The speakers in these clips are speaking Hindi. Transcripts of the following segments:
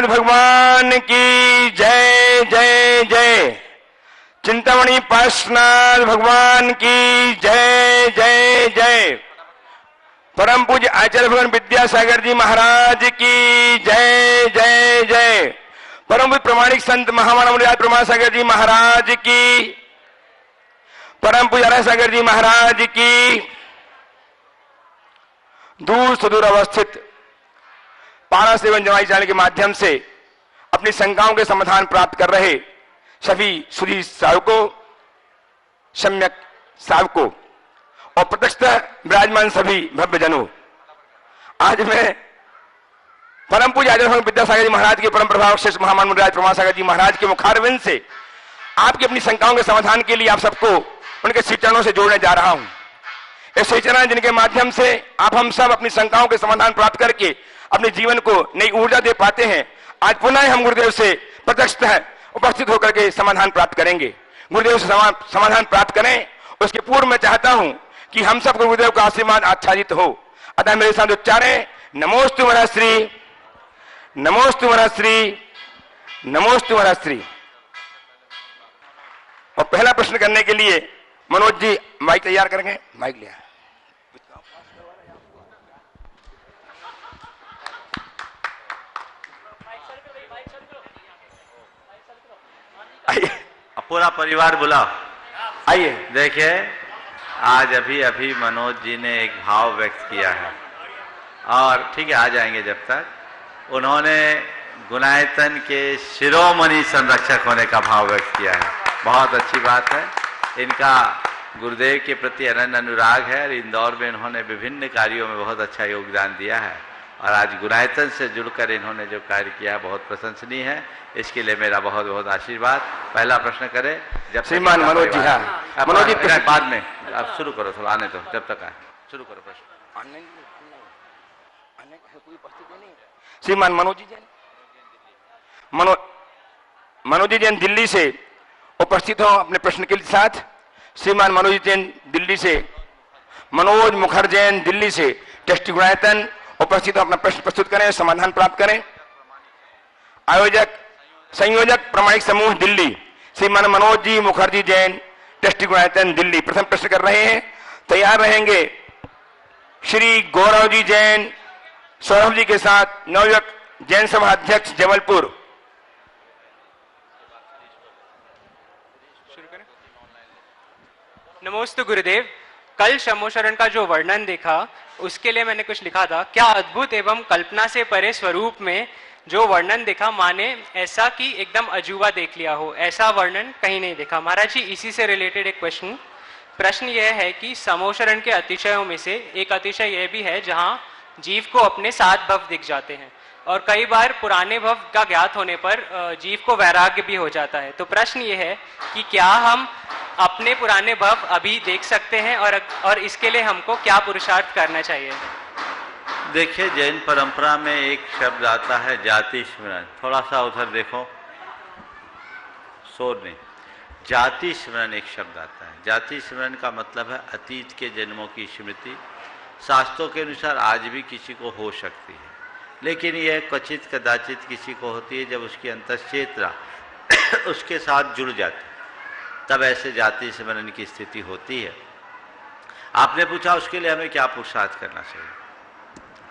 पार्श्वनाथ भगवान की जय जय जय। चिंतामणि पार्श्वनाथ भगवान की जय जय जय। परम पूज्य आचार्य भगवान विद्यासागर जी महाराज की जय जय जय। परम पूज्य प्रमाणिक संत महामानव प्रमाण सागर जी महाराज की, परम पूज्य सागर जी महाराज की। दूर सुदूर अवस्थित पारा सेवन जमाई जाने के माध्यम से अपनी शंकाओं के समाधान प्राप्त कर रहे सभी सुधी साधकों, सम्यक साधकों और प्रत्यक्षतः विराजमान सभी भव्यजनों, आज मैं परम पूज्य आचार्य विद्यासागर जी महाराज के परम प्रभाव श्रेष्ठ महामानव प्रमाण सागर जी महाराज के मुखारविंद से आपकी अपनी शंकाओं के समाधान के लिए आप सबको उनके श्री चरणों से जोड़ने जा रहा हूं। ये श्री चरण जिनके माध्यम से आप हम सब अपनी शंकाओं के समाधान प्राप्त करके अपने जीवन को नई ऊर्जा दे पाते हैं। आज पुनः हम गुरुदेव से प्रत्यक्षतः उपस्थित होकर के समाधान प्राप्त करेंगे। गुरुदेव से समाधान प्राप्त करें, उसके पूर्व मैं चाहता हूं कि हम सब गुरुदेव का आशीर्वाद आच्छादित हो। अतः मेरे साथ उच्चारें नमोस्तु मनश्री, नमोस्तु मनश्री, नमोस्तु मनश्री। और पहला प्रश्न करने के लिए मनोज जी माइक तैयार करेंगे। माइक लिया आइए, पूरा परिवार बुलाओ, आइए। देखिए आज अभी अभी मनोज जी ने एक भाव व्यक्त किया है और ठीक है आ जाएंगे जब तक। उन्होंने गुणायतन के शिरोमणि संरक्षक होने का भाव व्यक्त किया है, बहुत अच्छी बात है। इनका गुरुदेव के प्रति अनन्य अनुराग है और इंदौर में इन्होंने विभिन्न कार्यों में बहुत अच्छा योगदान दिया है और आज गुणायतन से जुड़कर इन्होंने जो कार्य किया बहुत प्रशंसनीय है। इसके लिए मेरा बहुत बहुत आशीर्वाद। पहला प्रश्न करें जब श्रीमान मनोज जी। हाँ मनोज जी, बाद में आप शुरू करो, थोड़ा आने दो, जब तक आए शुरू करो प्रश्न। श्रीमान मनोज जी जैन, मनोज जी जैन दिल्ली से उपस्थित हो अपने प्रश्न के साथ। श्रीमान मनोज जैन दिल्ली से, मनोज मुखर जैन दिल्ली से टेस्ट गुणायतन उपस्थित हो, अपना प्रश्न प्रस्तुत करें, समाधान प्राप्त करें। आयोजक संयोजक प्रमाणिक समूह दिल्ली श्रीमान मनोज जी मुखर्जी जैन टेस्ट गुणायतन दिल्ली प्रथम प्रश्न कर रहे हैं। तैयार रहेंगे श्री गौरव जी जैन सौरभ जी के साथ नवयुवक जैन सभा अध्यक्ष जबलपुर। नमोस्तु गुरुदेव। कल शमोशरण का जो वर्णन देखा उसके लिए मैंने कुछ लिखा था। क्या अद्भुत एवं कल्पना से परे स्वरूप में जो वर्णन देखा, माने ऐसा कि एकदम अजूबा देख लिया हो, ऐसा वर्णन कहीं नहीं देखा। महाराज जी इसी से रिलेटेड एक प्रश्न यह है कि समोशरण के अतिशयों में से एक अतिशय यह भी है जहां जीव को अपने 7 भव दिख जाते हैं और कई बार पुराने भव का ज्ञात होने पर जीव को वैराग्य भी हो जाता है। तो प्रश्न ये है कि क्या हम अपने पुराने भव अभी देख सकते हैं और इसके लिए हमको क्या पुरुषार्थ करना चाहिए? देखिए जैन परंपरा में एक शब्द आता है जाति स्मरण। थोड़ा सा उधर देखो, शोर नहीं। जाति स्मरण एक शब्द आता है। जाति स्मरण का मतलब है अतीत के जन्मों की स्मृति। शास्त्रों के अनुसार आज भी किसी को हो सकती है, लेकिन यह क्वचित कदाचित किसी को होती है जब उसकी अंतश्चेतना उसके साथ जुड़ जाती, तब ऐसे जाति स्मरण की स्थिति होती है। आपने पूछा उसके लिए हमें क्या पुरुषार्थ करना चाहिए।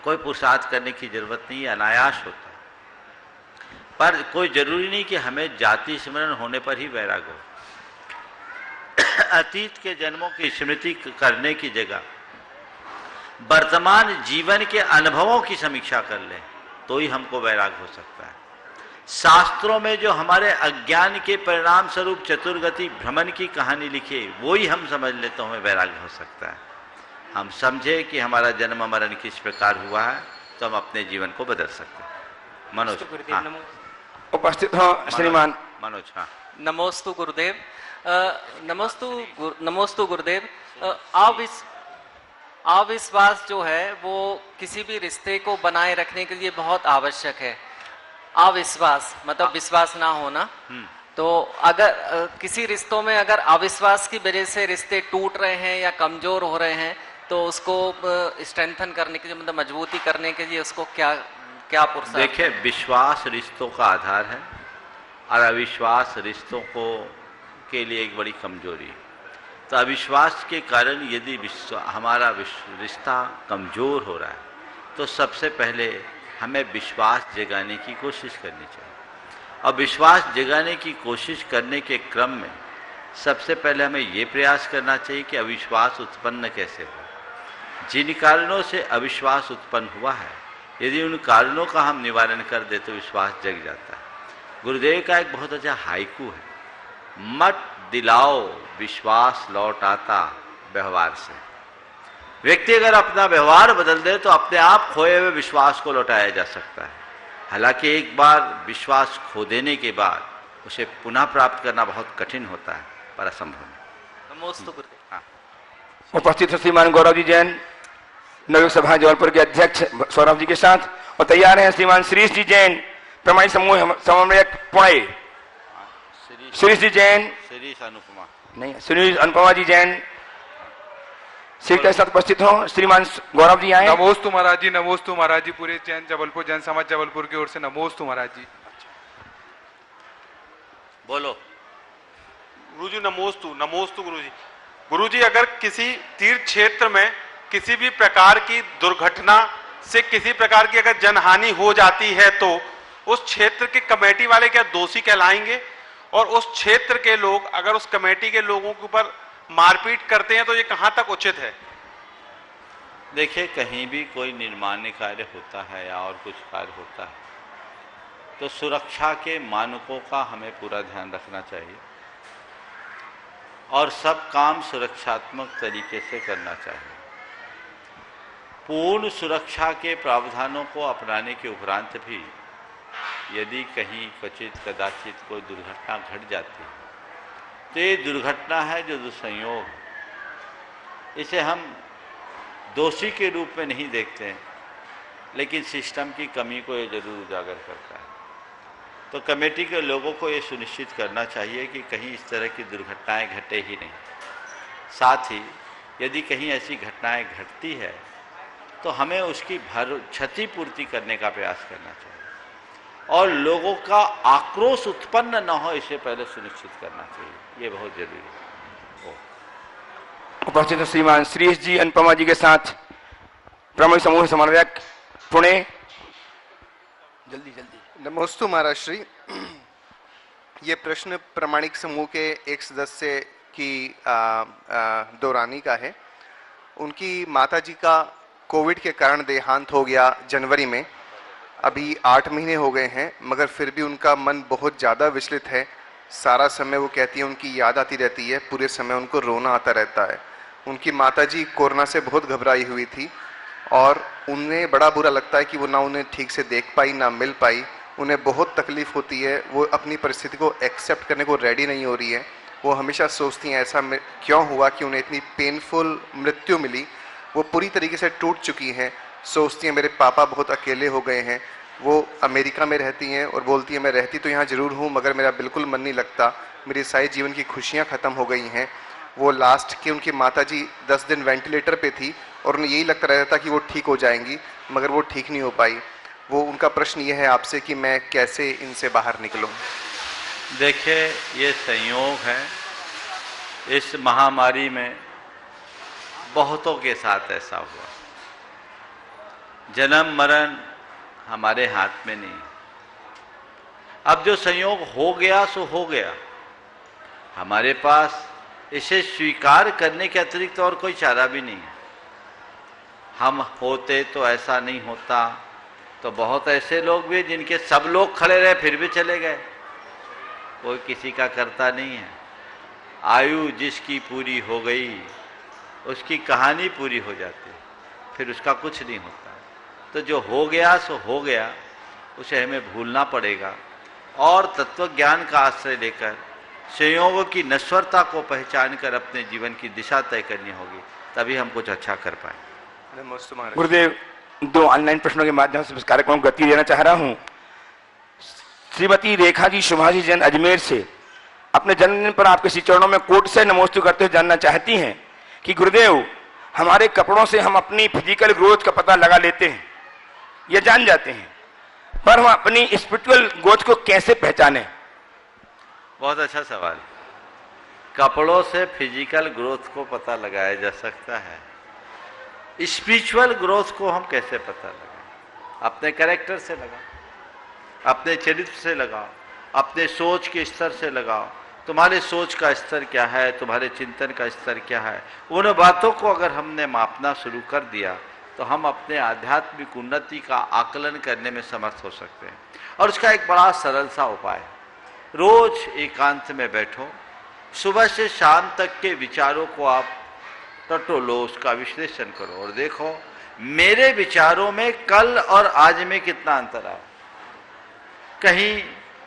कोई पुरुषार्थ करने की जरूरत नहीं है, अनायास होता है। पर कोई जरूरी नहीं कि हमें जाति स्मरण होने पर ही वैराग हो। अतीत के जन्मों की स्मृति करने की जगह वर्तमान जीवन के अनुभवों की समीक्षा कर लें तो ही हमको वैराग हो सकता है। शास्त्रों में जो हमारे अज्ञान के परिणाम स्वरूप चतुर्गति भ्रमण की कहानी लिखी है, वो ही हम समझ ले तो हमें वैराग्य हो सकता है। हम समझे कि हमारा जन्म मरण किस प्रकार हुआ है तो हम अपने जीवन को बदल सकते हैं। मनोज हाँ। उपस्थित हो श्रीमान मनोज। हाँ नमोस्तु गुरुदेव। नमोस्तु गुरुदेव। अविश्वास जो है वो किसी भी रिश्ते को बनाए रखने के लिए बहुत आवश्यक है। अविश्वास मतलब विश्वास ना होना। तो अगर किसी रिश्तों में अगर अविश्वास की वजह से रिश्ते टूट रहे हैं या कमजोर हो रहे हैं तो उसको स्ट्रेंथन करने के लिए मतलब मजबूती करने के लिए उसको क्या क्या पुरुषार्थ? देखिए, विश्वास रिश्तों का आधार है और अविश्वास रिश्तों को के लिए एक बड़ी कमजोरी है। तो अविश्वास के कारण यदि हमारा रिश्ता कमजोर हो रहा है तो सबसे पहले हमें विश्वास जगाने की कोशिश करनी चाहिए। और विश्वास जगाने की कोशिश करने के क्रम में सबसे पहले हमें ये प्रयास करना चाहिए कि अविश्वास उत्पन्न कैसे हो। जिन कारणों से अविश्वास उत्पन्न हुआ है, यदि उन कारणों का हम निवारण कर दे तो विश्वास जग जाता है। गुरुदेव का एक बहुत अच्छा हाइकू है, मत दिलाओ विश्वास लौट आता व्यवहार से। व्यक्ति अगर अपना व्यवहार बदल दे तो अपने आप खोए हुए विश्वास को लौटाया जा सकता है। हालांकि एक बार विश्वास खो देने के बाद उसे पुनः प्राप्त करना बहुत कठिन होता है, पर असंभव नहीं। नमोस्तु गुरुदेव। हाँ। उपस्थित हैं श्रीमान गौरव जी जैन, नवयुग सभा जबलपुर के अध्यक्ष सौरभ जी के साथ, और तैयार हैं श्रीमान श्रीश जी जैन, प्रमाणी समूह समन्वयक पुणे। श्रीश जी जैन, श्रीश अनुपमा नहीं, सुनील अनुपमा जी जैन श्री के साथ उपस्थित हो। श्रीमान गौरव जी आए। नमोस्तु महाराज जी, नमोस्तु महाराज जी, पूरे जैन जबलपुर, जैन समाज जबलपुर की ओर से नमोस्तु महाराज जी। बोलो। गुरुजी नमोस्तु। नमोस्तु गुरुजी। गुरुजी, अगर किसी तीर्थ क्षेत्र में किसी भी प्रकार की दुर्घटना से किसी प्रकार की अगर जनहानि हो जाती है तो उस क्षेत्र के कमेटी वाले क्या दोषी कहलाएंगे? और उस क्षेत्र के लोग अगर उस कमेटी के लोगों के ऊपर मारपीट करते हैं तो ये कहां तक उचित है? देखिए, कहीं भी कोई निर्माण्य कार्य होता है या और कुछ कार्य होता है तो सुरक्षा के मानकों का हमें पूरा ध्यान रखना चाहिए और सब काम सुरक्षात्मक तरीके से करना चाहिए। पूर्ण सुरक्षा के प्रावधानों को अपनाने के उपरांत भी यदि कहीं क्वचित कदाचित कोई दुर्घटना घट जाती है तो ये दुर्घटना है जो दुसंयोग है। इसे हम दोषी के रूप में नहीं देखते हैं, लेकिन सिस्टम की कमी को ये जरूर उजागर करता है। तो कमेटी के लोगों को ये सुनिश्चित करना चाहिए कि कहीं इस तरह की दुर्घटनाएं घटे ही नहीं। साथ ही यदि कहीं ऐसी घटनाएं घटती है तो हमें उसकी क्षतिपूर्ति करने का प्रयास करना चाहिए और लोगों का आक्रोश उत्पन्न न हो, इसे पहले सुनिश्चित करना चाहिए। ये बहुत जरूरी है। उपस्थित हैं श्रीमान श्रीश जी अनुपमा जी के साथ, प्रमुख समूह समन्वयक पुणे। जल्दी जल्दी। नमोस्तु महाराज श्री। ये प्रश्न प्रामाणिक समूह के एक सदस्य की दौरानी का है। उनकी माताजी का कोविड के कारण देहांत हो गया जनवरी में। अभी 8 महीने हो गए हैं, मगर फिर भी उनका मन बहुत ज़्यादा विचलित है। सारा समय वो कहती है उनकी याद आती रहती है, पूरे समय उनको रोना आता रहता है। उनकी माताजी कोरोना से बहुत घबराई हुई थी और उन्हें बड़ा बुरा लगता है कि वो ना उन्हें ठीक से देख पाई ना मिल पाई। उन्हें बहुत तकलीफ़ होती है, वो अपनी परिस्थिति को एक्सेप्ट करने को रेडी नहीं हो रही है। वो हमेशा सोचती हैं ऐसा क्यों हुआ कि उन्हें इतनी पेनफुल मृत्यु मिली। वो पूरी तरीके से टूट चुकी हैं। सोचती हैं मेरे पापा बहुत अकेले हो गए हैं। वो अमेरिका में रहती हैं और बोलती हैं मैं रहती तो यहाँ ज़रूर हूँ, मगर मेरा बिल्कुल मन नहीं लगता, मेरी सारी जीवन की खुशियाँ ख़त्म हो गई हैं। वो लास्ट की उनकी माताजी 10 दिन वेंटिलेटर पे थी और उन्हें यही लगता रहता था कि वो ठीक हो जाएंगी, मगर वो ठीक नहीं हो पाई। वो उनका प्रश्न ये है आपसे कि मैं कैसे इनसे बाहर निकलूँ? देखिए, ये संयोग है। इस महामारी में बहुतों के साथ ऐसा हुआ। जन्म मरण हमारे हाथ में नहीं। अब जो संयोग हो गया सो हो गया। हमारे पास इसे स्वीकार करने के अतिरिक्त और कोई चारा भी नहीं है। हम होते तो ऐसा नहीं होता। तो बहुत ऐसे लोग भी जिनके सब लोग खड़े रहे फिर भी चले गए। कोई किसी का करता नहीं है। आयु जिसकी पूरी हो गई उसकी कहानी पूरी हो जाती है, फिर उसका कुछ नहीं होता। तो जो हो गया सो हो गया, उसे हमें भूलना पड़ेगा और तत्व ज्ञान का आश्रय लेकर संयोगों की नश्वरता को पहचान कर अपने जीवन की दिशा तय करनी होगी, तभी हम कुछ अच्छा कर पाए। गुरुदेव, 2 ऑनलाइन प्रश्नों के माध्यम से इस कार्यक्रम को गति देना चाह रहा हूं। श्रीमती रेखा जी सुभाषी जैन अजमेर से अपने जन्मदिन पर आपके श्री चरणों में कोट से नमोस्तु करते हुए जानना चाहती हैं कि गुरुदेव, हमारे कपड़ों से हम अपनी फिजिकल ग्रोथ का पता लगा लेते हैं, ये जान जाते हैं, पर हम अपनी स्पिरिचुअल ग्रोथ को कैसे पहचाने? बहुत अच्छा सवाल। कपड़ों से फिजिकल ग्रोथ को पता लगाया जा सकता है, स्पिरिचुअल ग्रोथ को हम कैसे पता लगाएं? अपने कैरेक्टर से लगाओ, अपने चरित्र से लगाओ, अपने सोच के स्तर से लगाओ। तुम्हारे सोच का स्तर क्या है, तुम्हारे चिंतन का स्तर क्या है, उन बातों को अगर हमने मापना शुरू कर दिया तो हम अपने आध्यात्मिक उन्नति का आकलन करने में समर्थ हो सकते हैं। और उसका एक बड़ा सरल सा उपाय है, रोज एकांत में बैठो, सुबह से शाम तक के विचारों को आप टटोलो, उसका विश्लेषण करो और देखो मेरे विचारों में कल और आज में कितना अंतर है। कहीं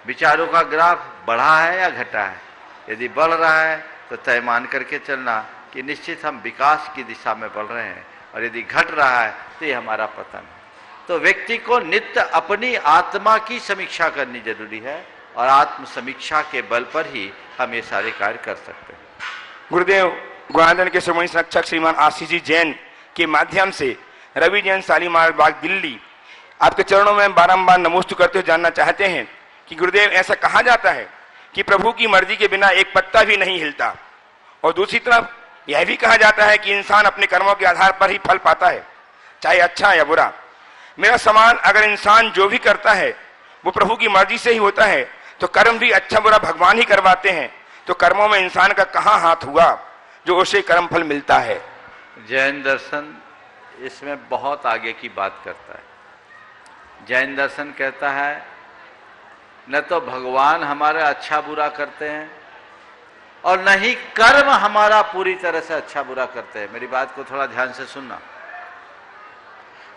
विचारों का ग्राफ बढ़ा है या घटा है? यदि बढ़ रहा है तो तय मान करके चलना कि निश्चित हम विकास की दिशा में बढ़ रहे हैं, और यदि घट रहा है तो ये हमारा पतन है। तो व्यक्ति को नित्य अपनी आत्मा की समीक्षा करनी जरूरी है, और आत्म समीक्षा के बल पर ही हम ये सारे कार्य कर सकते हैं। गुरुदेव, गुणानंद के श्रोमणी संरक्षक श्रीमान आशीष जी जैन के माध्यम से रवि जैन शालीमार बाग दिल्ली आपके चरणों में बारंबार नमोस्तु करते हुए जानना चाहते हैं कि गुरुदेव, ऐसा कहा जाता है कि प्रभु की मर्जी के बिना एक पत्ता भी नहीं हिलता, और दूसरी तरफ यह भी कहा जाता है कि इंसान अपने कर्मों के आधार पर ही फल पाता है, चाहे अच्छा या बुरा। मेरा सवाल, अगर इंसान जो भी करता है वो प्रभु की मर्जी से ही होता है, तो कर्म भी अच्छा बुरा भगवान ही करवाते हैं, तो कर्मों में इंसान का कहाँ हाथ हुआ जो उसे कर्म फल मिलता है? जैन दर्शन इसमें बहुत आगे की बात करता है। जैन दर्शन कहता है न तो भगवान हमारा अच्छा बुरा करते हैं और न ही कर्म हमारा पूरी तरह से अच्छा बुरा करते हैं। मेरी बात को थोड़ा ध्यान से सुनना।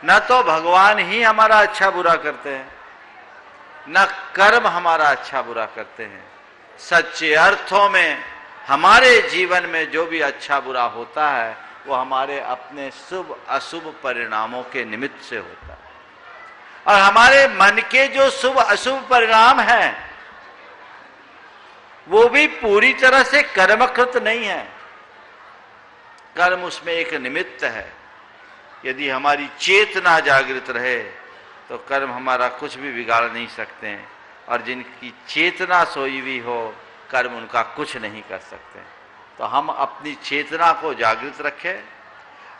न तो भगवान ही हमारा अच्छा बुरा करते हैं, न कर्म हमारा अच्छा बुरा करते हैं। सच्चे अर्थों में हमारे जीवन में जो भी अच्छा बुरा होता है वो हमारे अपने शुभ अशुभ परिणामों के निमित्त से होता है, और हमारे मन के जो शुभ अशुभ परिणाम हैं वो भी पूरी तरह से कर्मकृत नहीं है। कर्म उसमें एक निमित्त है। यदि हमारी चेतना जागृत रहे तो कर्म हमारा कुछ भी बिगाड़ नहीं सकते हैं, और जिनकी चेतना सोई हुई हो कर्म उनका कुछ नहीं कर सकते। तो हम अपनी चेतना को जागृत रखें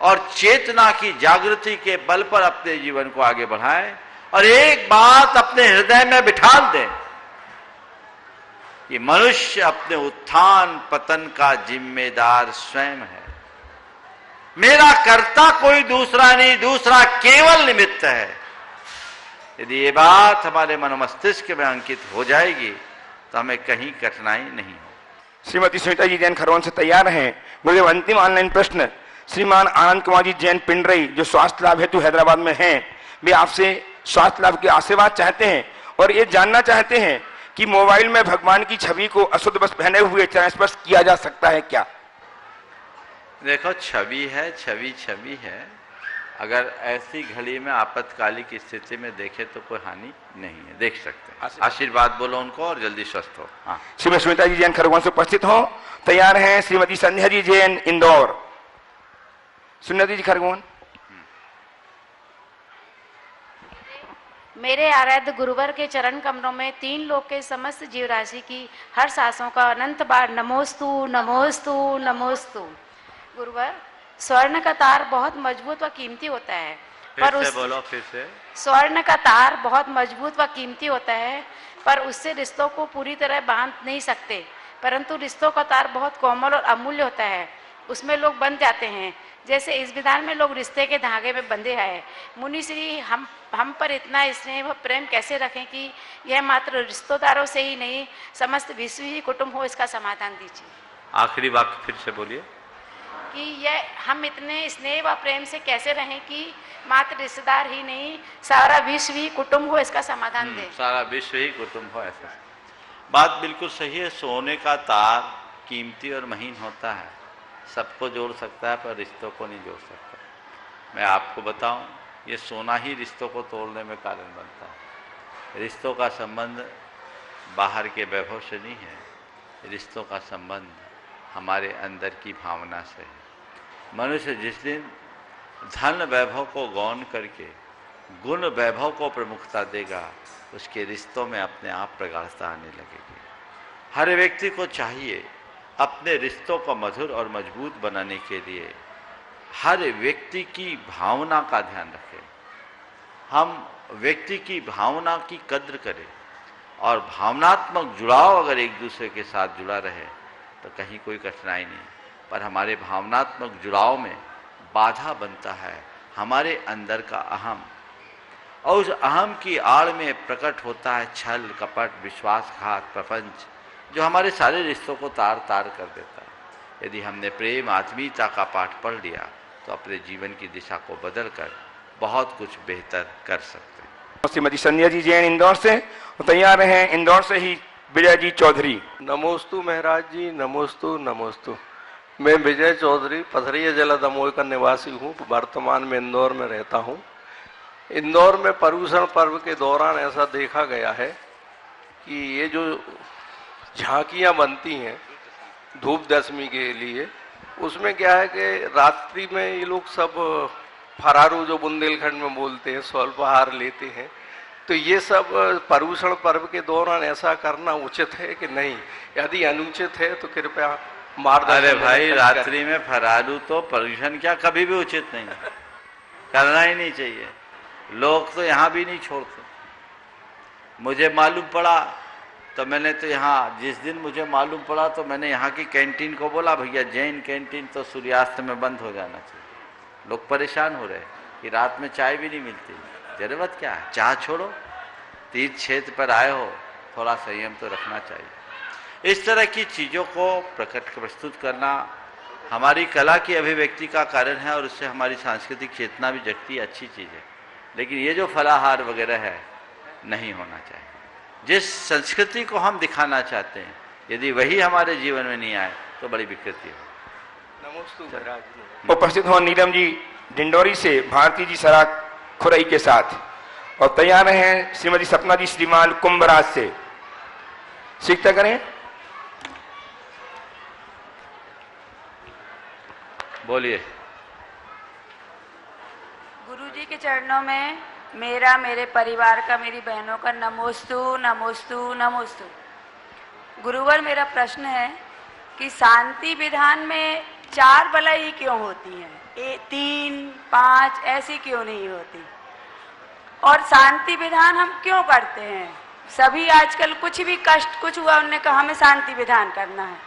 और चेतना की जागृति के बल पर अपने जीवन को आगे बढ़ाएं, और एक बात अपने हृदय में बिठा दें कि मनुष्य अपने उत्थान पतन का जिम्मेदार स्वयं है। मेरा कर्ता कोई दूसरा नहीं, दूसरा केवल निमित्त है। यदि ये बात हमारे मन मस्तिष्क में अंकित हो जाएगी तो हमें कहीं कठिनाई नहीं हो। श्रीमती सुनीता जी जैन खरगोन से तैयार हैं। गुरुदेव, अंतिम ऑनलाइन प्रश्न श्रीमान आनंद कुमार जी जैन पिंडरई, जो स्वास्थ्य लाभ हेतु हैदराबाद में हैं, वे आपसे स्वास्थ्य लाभ के आशीर्वाद चाहते हैं और ये जानना चाहते हैं कि मोबाइल में भगवान की छवि को अशुद्ध वस्त्र पहने हुए चरण स्पर्श किया जा सकता है क्या? देखो, छवि है, छवि है। अगर ऐसी घड़ी में आपातकालिक स्थिति में देखे तो कोई हानि नहीं है, देख सकते हैं। आशीर्वाद बोलो उनको और जल्दी स्वस्थ हो। हाँ। श्रीमती सुनीता जी जैन खरगोन से उपस्थित हो। तैयार हैं श्रीमती संध्या जी जैन इंदौर। सुनीता जी खरगोन। मेरे आराध्य गुरुवर के चरण कमलों में तीन लोक के समस्त जीव राशि की हर सांसों का अनंत बार नमोस्तु नमोस्तु नमोस्तु। गुरुवर, स्वर्ण का तार बहुत मजबूत व कीमती होता है, पर उस बोलो फिर से। स्वर्ण का तार बहुत मजबूत व कीमती होता है, पर उससे रिश्तों को पूरी तरह बांध नहीं सकते, परंतु रिश्तों का तार बहुत कोमल और अमूल्य होता है, उसमें लोग बंध जाते हैं। जैसे इस विधान में लोग रिश्ते के धागे में बंधे हैं। मुनि श्री हम पर इतना स्नेह व प्रेम कैसे रखें कि यह मात्र रिश्तेदारों से ही नहीं समस्त विश्व ही कुटुंब हो, इसका समाधान दीजिए। आखिरी वाक्य फिर से बोलिए। कि यह हम इतने स्नेह व प्रेम से कैसे रहें कि मात्र रिश्तेदार ही नहीं सारा विश्व ही कुटुंब हो, इसका समाधान दें। सारा विश्व ही कुटुंब हो, ऐसा बात बिल्कुल सही है। सोने का तार कीमती और महीन होता है, सबको जोड़ सकता है पर रिश्तों को नहीं जोड़ सकता। मैं आपको बताऊं, ये सोना ही रिश्तों को तोड़ने में कारण बनता है। रिश्तों का संबंध बाहर के वैभव से नहीं है, रिश्तों का संबंध हमारे अंदर की भावना से है। मनुष्य जिस दिन धन वैभव को गौण करके गुण वैभव को प्रमुखता देगा, उसके रिश्तों में अपने आप प्रगाढ़ता आने लगेगी। हर व्यक्ति को चाहिए अपने रिश्तों को मधुर और मजबूत बनाने के लिए हर व्यक्ति की भावना का ध्यान रखें। हम व्यक्ति की भावना की कद्र करें और भावनात्मक जुड़ाव अगर एक दूसरे के साथ जुड़ा रहे तो कहीं कोई कठिनाई नहीं, पर हमारे भावनात्मक जुड़ाव में बाधा बनता है हमारे अंदर का अहम, और उस अहम की आड़ में प्रकट होता है छल, कपट, विश्वासघात, प्रपंच, जो हमारे सारे रिश्तों को तार तार कर देता है। यदि हमने प्रेम, आत्मीयता का पाठ पढ़ लिया तो अपने जीवन की दिशा को बदलकर बहुत कुछ बेहतर कर सकते हैं। श्रीमती संध्या जी जैन इंदौर से, और तैयार हैं इंदौर से ही विजय जी चौधरी। नमोस्तु महाराज जी, नमोस्तु नमोस्तु। मैं विजय चौधरी पथरिया जिला दमोह का निवासी हूँ, वर्तमान में इंदौर में रहता हूँ। इंदौर में पर्यूषण पर्व के दौरान ऐसा देखा गया है कि ये जो झांकियाँ बनती हैं धूप दशमी के लिए, उसमें क्या है कि रात्रि में ये लोग सब फरारू, जो बुंदेलखंड में बोलते हैं, स्वल्पाहार लेते हैं। तो ये सब पर्यूषण पर्व के दौरान ऐसा करना उचित है कि नहीं? यदि अनुचित है तो कृपया मार्गदर्शन। अरे भाई, रात्रि में फरारू तो पर्यूषण क्या कभी भी उचित नहीं, करना ही नहीं चाहिए। लोग तो यहाँ भी नहीं छोड़ते। मुझे मालूम पड़ा तो मैंने तो यहाँ, जिस दिन मुझे मालूम पड़ा तो मैंने यहाँ की कैंटीन को बोला, भैया जैन कैंटीन तो सूर्यास्त में बंद हो जाना चाहिए। लोग परेशान हो रहे कि रात में चाय भी नहीं मिलती। जरूरत क्या है, चाह छोड़ो, तीर्थ क्षेत्र पर आए हो, थोड़ा संयम तो रखना चाहिए। इस तरह की चीज़ों को प्रस्तुत करना हमारी कला की अभिव्यक्ति का कारण है और उससे हमारी सांस्कृतिक चेतना भी जगती है, अच्छी चीज़ है। लेकिन ये जो फलाहार वगैरह है, नहीं होना चाहिए। जिस संस्कृति को हम दिखाना चाहते हैं, यदि वही हमारे जीवन में नहीं आए तो बड़ी विकृति हो। नमोस्तु महाराज। उपस्थित हो नीलम जी डिंडोरी से भारती जी सराख खुरई के साथ, और तैयार हैं श्रीमती सपना जी श्रीमान कुंभराज से। सीखता करें। बोलिए। गुरुजी के चरणों में मेरा, मेरे परिवार का, मेरी बहनों का नमोस्तु नमोस्तु नमोस्तु। गुरुवर, मेरा प्रश्न है कि शांति विधान में 4 बलई क्यों होती हैं? 3, 5 ऐसी क्यों नहीं होती? और शांति विधान हम क्यों करते हैं? सभी आजकल कुछ भी कष्ट कुछ हुआ, उन्होंने कहा हमें शांति विधान करना है,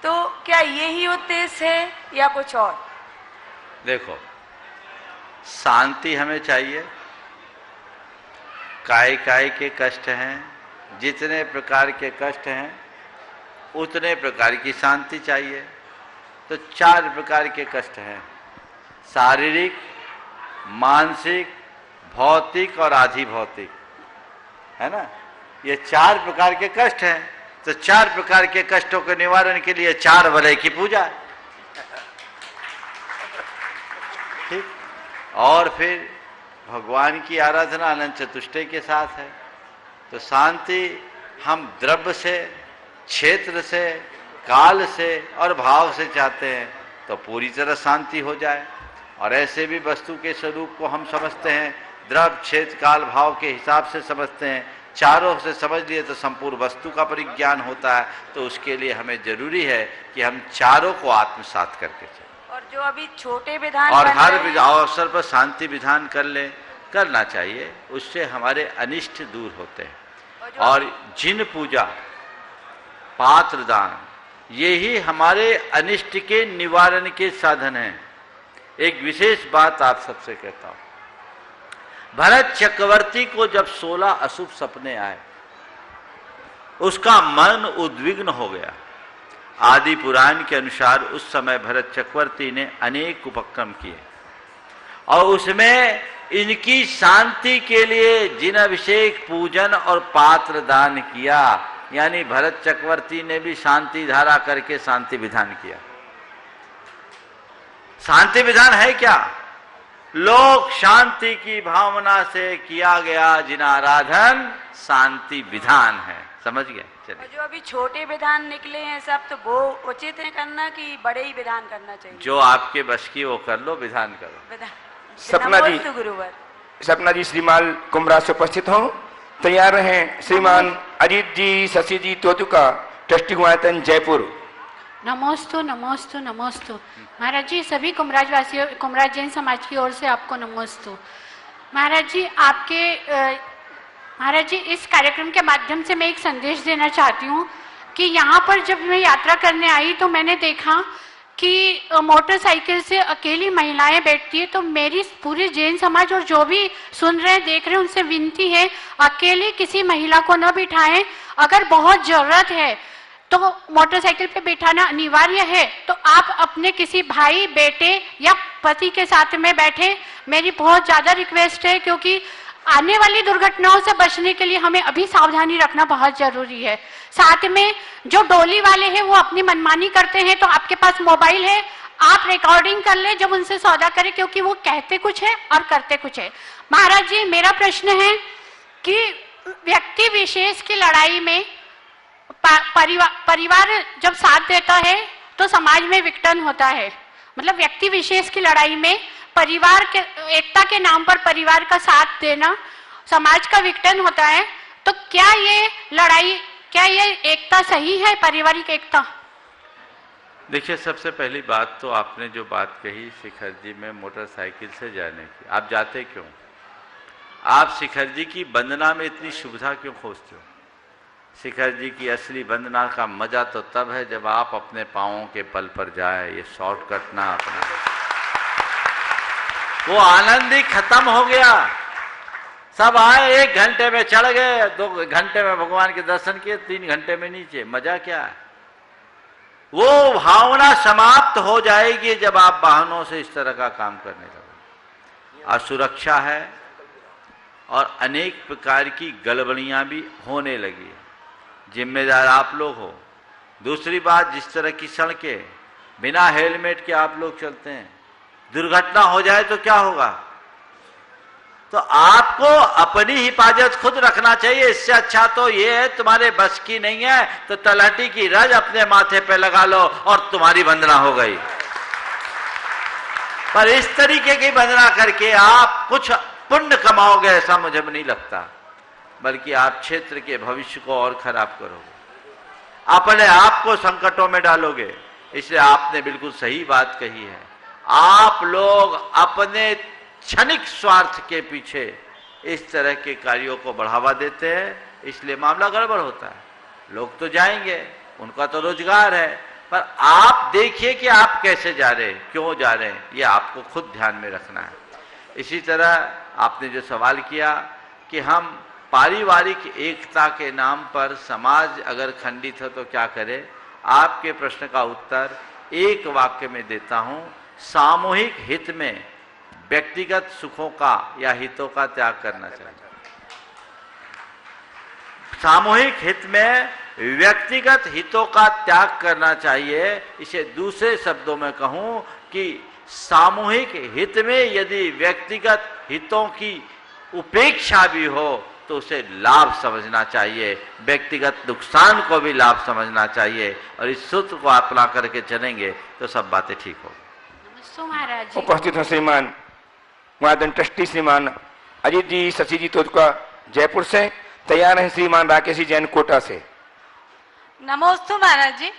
तो क्या यही उद्देश्य है या कुछ और? देखो, शांति हमें चाहिए। काय काय के कष्ट हैं, जितने प्रकार के कष्ट हैं उतने प्रकार की शांति चाहिए। तो 4 प्रकार के कष्ट हैं, शारीरिक, मानसिक, भौतिक और आधि भौतिक, है ना? ये 4 प्रकार के कष्ट हैं। तो 4 प्रकार के कष्टों के निवारण के लिए 4 वलय की पूजा, ठीक। और फिर भगवान की आराधना अनंत चतुष्टय के साथ है। तो शांति हम द्रव्य से, क्षेत्र से, काल से और भाव से चाहते हैं तो पूरी तरह शांति हो जाए। और ऐसे भी वस्तु के स्वरूप को हम समझते हैं, द्रव्य, क्षेत्र, काल, भाव के हिसाब से समझते हैं। चारों से समझ लिए तो संपूर्ण वस्तु का परिज्ञान होता है। तो उसके लिए हमें जरूरी है कि हम चारों को आत्मसात करके चलें। और जो अभी छोटे विधान और हर अवसर पर शांति विधान करना चाहिए, उससे हमारे अनिष्ट दूर होते हैं। और जिन पूजा, पात्र दान, यही हमारे अनिष्ट के निवारण के साधन हैं। एक विशेष बात आप सबसे कहता हूं, भरत चक्रवर्ती को जब 16 अशुभ सपने आए, उसका मन उद्विग्न हो गया। आदि पुराण के अनुसार उस समय भरत चक्रवर्ती ने अनेक उपक्रम किए और उसमें इनकी शांति के लिए जिन अभिषेक, पूजन और पात्र दान किया, यानी भरत चक्रवर्ती ने भी शांति धारा करके शांति विधान किया। शांति विधान है क्या? लोक शांति की भावना से किया गया जिन आराधन शांति विधान है। समझ गए? चलिए। जो अभी छोटे विधान निकले हैं सब, तो वो उचित है करना कि बड़े ही विधान करना चाहिए? जो आपके बस की वो कर लो, विधान करो। सपना जी, गुरुवर, सपना जी श्रीमान कुमरा से उपस्थित हों। तैयार रहें श्रीमान अजीत जी शशि जी तोतुका, ट्रस्टी गुआयतन जयपुर। नमोस्तु नमोस्तु नमोस्तु। महाराज जी सभी कुमराज वासियों, कुमराज जैन समाज की ओर से आपको नमोस्तु। महाराज जी महाराज जी इस कार्यक्रम के माध्यम से मैं एक संदेश देना चाहती हूँ कि यहाँ पर जब मैं यात्रा करने आई तो मैंने देखा कि मोटरसाइकिल से अकेली महिलाएं बैठती है। तो मेरी पूरी जैन समाज और जो भी सुन रहे हैं देख रहे हैं उनसे विनती है, अकेले किसी महिला को न बिठाएं। अगर बहुत जरूरत है तो मोटरसाइकिल पे बिठाना अनिवार्य है तो आप अपने किसी भाई, बेटे या पति के साथ में बैठे। मेरी बहुत ज्यादा रिक्वेस्ट है, क्योंकि आने वाली दुर्घटनाओं से बचने के लिए हमें अभी सावधानी रखना बहुत जरूरी है। साथ में जो डोली वाले हैं वो अपनी मनमानी करते हैं, तो आपके पास मोबाइल है, आप रिकॉर्डिंग कर ले जब उनसे सौदा करें, क्योंकि वो कहते कुछ है और करते कुछ है। महाराज जी मेरा प्रश्न है कि व्यक्ति विशेष की लड़ाई में परिवार जब साथ देता है तो समाज में विघटन होता है। मतलब व्यक्ति विशेष की लड़ाई में परिवार के एकता के नाम पर परिवार का साथ देना समाज का विघटन होता है। तो क्या ये लड़ाई, क्या ये एकता सही है, पारिवारिक एकता? देखिए, सबसे पहली बात तो आपने जो बात कही शिखर जी में मोटरसाइकिल से जाने की, आप जाते क्यों? आप शिखर जी की वंदना में इतनी सुविधा क्यों खोजते हो? शिखर जी की असली वंदना का मजा तो तब है जब आप अपने पांवों के बल पर जाए, ये शॉर्टकट ना अपना। वो आनंद ही खत्म हो गया। सब आए, 1 घंटे में चढ़ गए, 2 घंटे में भगवान के दर्शन किए, 3 घंटे में नीचे। मजा क्या है? वो भावना समाप्त हो जाएगी जब आप वाहनों से इस तरह का काम करने लगोगे। असुरक्षा है और अनेक प्रकार की गड़बड़ियां भी होने लगी है। जिम्मेदार आप लोग हो। दूसरी बात, जिस तरह की सड़कें बिना हेलमेट के आप लोग चलते हैं, दुर्घटना हो जाए तो क्या होगा? तो आपको अपनी हिफाजत खुद रखना चाहिए। इससे अच्छा तो ये है, तुम्हारे बस की नहीं है तो तलहटी की रज अपने माथे पे लगा लो और तुम्हारी वंदना हो गई। पर इस तरीके की वंदना करके आप कुछ पुण्य कमाओगे ऐसा मुझे नहीं लगता, बल्कि आप क्षेत्र के भविष्य को और खराब करोगे, अपने आप को संकटों में डालोगे। इसलिए आपने बिल्कुल सही बात कही है। आप लोग अपने क्षणिक स्वार्थ के पीछे इस तरह के कार्यों को बढ़ावा देते हैं, इसलिए मामला गड़बड़ होता है। लोग तो जाएंगे, उनका तो रोजगार है, पर आप देखिए कि आप कैसे जा रहे हैं, क्यों जा रहे हैं, ये आपको खुद ध्यान में रखना है। इसी तरह आपने जो सवाल किया कि हम पारिवारिक एकता के नाम पर समाज अगर खंडित हो तो क्या करें, आपके प्रश्न का उत्तर एक वाक्य में देता हूं। सामूहिक हित में व्यक्तिगत सुखों का या हितों का त्याग करना चाहिए। सामूहिक हित में व्यक्तिगत हितों का त्याग करना चाहिए। इसे दूसरे शब्दों में कहूं कि सामूहिक हित में यदि व्यक्तिगत हितों की उपेक्षा भी हो तो उसे लाभ समझना चाहिए, व्यक्तिगत नुकसान को भी लाभ समझना चाहिए, और इस सूत्र को अपना करके चलेंगे तो सब बातें ठीक होगी। उपस्थित हैं श्रीमान गुआयतन ट्रस्टी श्रीमान अजीत जी शशि जी तोतुका जयपुर से। तैयार हैं श्रीमान राकेश जी जैन कोटा से। नमोस्तु महाराज जी।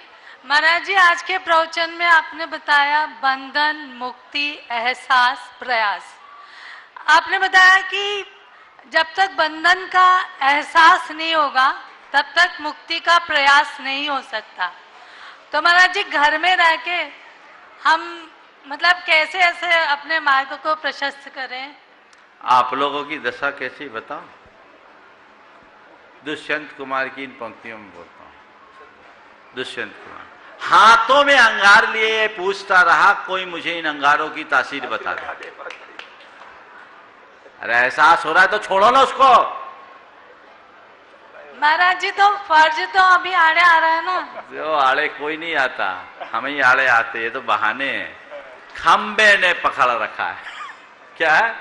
महाराज जी, आज के प्रवचन में आपने बताया बंधन, मुक्ति, एहसास, प्रयास। आपने बताया कि जब तक बंधन का एहसास नहीं होगा तब तक मुक्ति का प्रयास नहीं हो सकता। तो महाराज जी, घर में रह के हम मतलब कैसे ऐसे अपने मार्ग को प्रशस्त करें? आप लोगों की दशा कैसी बताओ। दुष्यंत कुमार की इन पंक्तियों में बोलता हूं। दुष्यंत कुमार हाथों में अंगार लिए पूछता रहा, कोई मुझे इन अंगारों की तासीर बता दे। अरे एहसास हो रहा है तो छोड़ो ना उसको। महाराज जी, तो फर्ज तो अभी आड़े आ रहा है ना। जो आड़े कोई नहीं आता, हम ही आड़े आते, ये तो बहाने हैं। खंबे ने पकड़ रखा है। क्या है?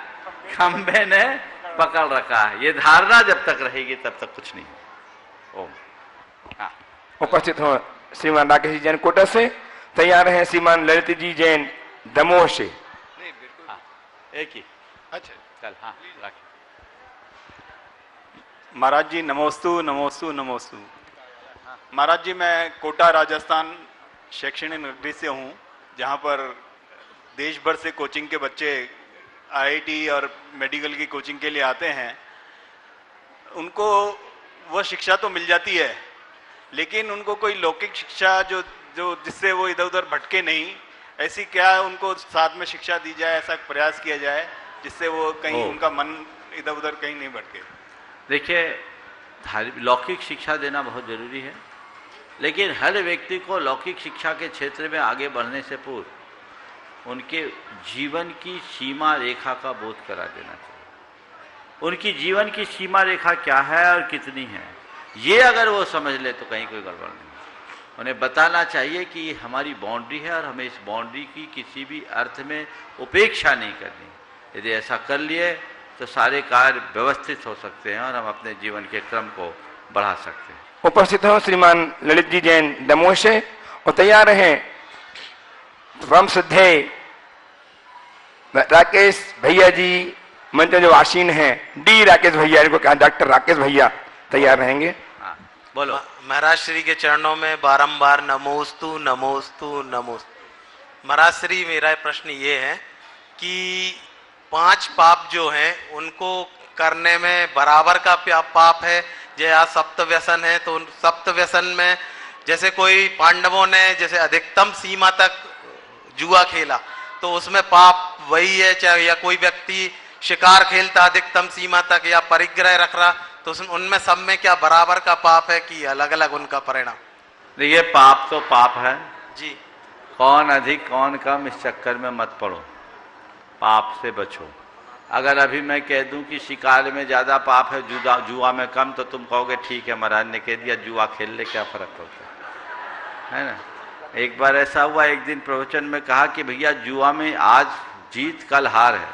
खंबे ने पकड़ रखा है। ये धारणा जब तक रहेगी तब तक कुछ नहीं। ओम। उपस्थित हो श्रीमान राकेश जी जैन कोटा से। तैयार हैं श्रीमान ललित जी जैन दमोह से। एक ही। अच्छा, कल हाँ रखें। महाराज जी नमोस्तु नमोस्तु नमोस्तु। महाराज जी मैं कोटा राजस्थान शैक्षणिक नगरी से हूँ, जहाँ पर देश भर से कोचिंग के बच्चे आईआईटी और मेडिकल की कोचिंग के लिए आते हैं। उनको वह शिक्षा तो मिल जाती है, लेकिन उनको कोई लौकिक शिक्षा जो जो जिससे वो इधर उधर भटके नहीं, ऐसी क्या उनको साथ में शिक्षा दी जाए, ऐसा प्रयास किया जाए जिससे वो कहीं उनका मन इधर उधर कहीं नहीं भटके। देखिए, लौकिक शिक्षा देना बहुत जरूरी है, लेकिन हर व्यक्ति को लौकिक शिक्षा के क्षेत्र में आगे बढ़ने से पूर्व उनके जीवन की सीमा रेखा का बोध करा देना चाहिए। उनकी जीवन की सीमा रेखा क्या है और कितनी है, ये अगर वो समझ ले तो कहीं कोई गड़बड़ नहीं। उन्हें बताना चाहिए कि ये हमारी बाउंड्री है और हमें इस बाउंड्री की किसी भी अर्थ में उपेक्षा नहीं करनी। यदि ऐसा कर लिए तो सारे कार्य व्यवस्थित हो सकते हैं और हम अपने जीवन के क्रम को बढ़ा सकते हैं। उपस्थित हो श्रीमान ललित जी जैन दमोह से और तैयार हैं परम श्रद्धेय राकेश भैया जी मंच जो आसीन हैं, डी राकेश भैया, इनको कहा डॉक्टर राकेश भैया तैयार रहेंगे। हाँ बोलो। महाराज श्री के चरणों में बारंबार नमोस्तु नमोस्तु नमोस्तु। महाराज श्री मेरा प्रश्न ये है कि 5 पाप जो हैं उनको करने में बराबर का पाप है, जैसे सप्त व्यसन है तो सप्त व्यसन में जैसे कोई पांडवों ने जैसे अधिकतम सीमा तक जुआ खेला तो उसमें पाप वही है, चाहे या कोई व्यक्ति शिकार खेलता अधिकतम सीमा तक या परिग्रह रख रहा तो उनमें सब में क्या बराबर का पाप है कि अलग अलग उनका परिणाम? देखिए, पाप तो पाप है जी, कौन अधिक कौन कम इस चक्कर में मत पड़ो, पाप से बचो। अगर अभी मैं कह दूं कि शिकार में ज्यादा पाप है, जुआ में कम, तो तुम कहोगे ठीक है महाराज ने कह दिया जुआ खेल ले, क्या फर्क पड़ता है ना। एक बार ऐसा हुआ, एक दिन प्रवचन में कहा कि भैया जुआ में आज जीत कल हार है,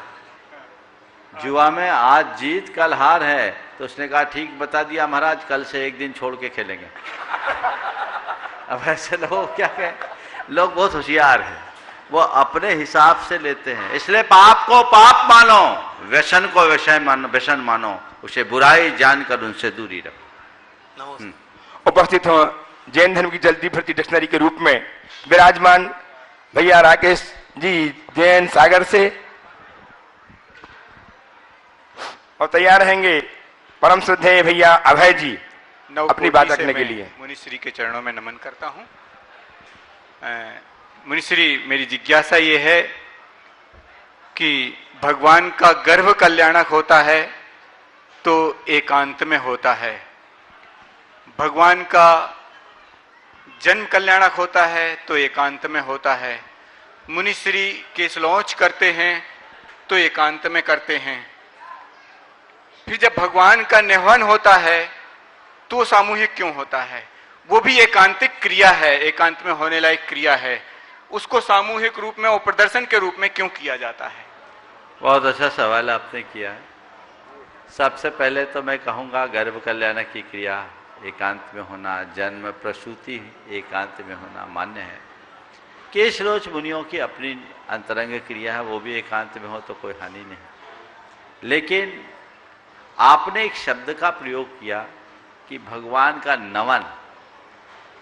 जुआ में आज जीत कल हार है। तो उसने कहा ठीक बता दिया महाराज, कल से एक दिन छोड़ के खेलेंगे। अब ऐसे लोग क्या कहें, लोग बहुत होशियार हैं, वो अपने हिसाब से लेते हैं। इसलिए पाप को पाप मानो, व्यसन को व्यसन मानो, उसे बुराई जानकर उनसे दूरी रखो। उपस्थित हो जैन धर्म की चलती फिरती डिक्शनरी के रूप में विराजमान भैया राकेश जी जैन सागर से और तैयार रहेंगे परम श्रद्धेय भैया अभय जी अपनी बात रखने के लिए। मुनिश्री के चरणों में नमन करता हूँ। मुनिश्री, मेरी जिज्ञासा ये है कि भगवान का गर्भ कल्याणक होता है तो एकांत में होता है, भगवान का जन्म कल्याणक होता है तो एकांत में होता है, मुनिश्री केस लॉन्च करते हैं तो एकांत में करते हैं, फिर जब भगवान का निहवन होता है तो सामूहिक क्यों होता है? वो भी एकांतिक क्रिया है, एकांत में होने लायक क्रिया है, उसको सामूहिक रूप में और प्रदर्शन के रूप में क्यों किया जाता है? बहुत अच्छा सवाल आपने किया है। सबसे पहले तो मैं कहूँगा गर्भ कल्याण की क्रिया एकांत में होना, जन्म प्रसूति एकांत में होना मान्य है। केशरोच मुनियों की अपनी अंतरंग क्रिया है, वो भी एकांत में हो तो कोई हानि नहीं। लेकिन आपने एक शब्द का प्रयोग किया कि भगवान का नमन।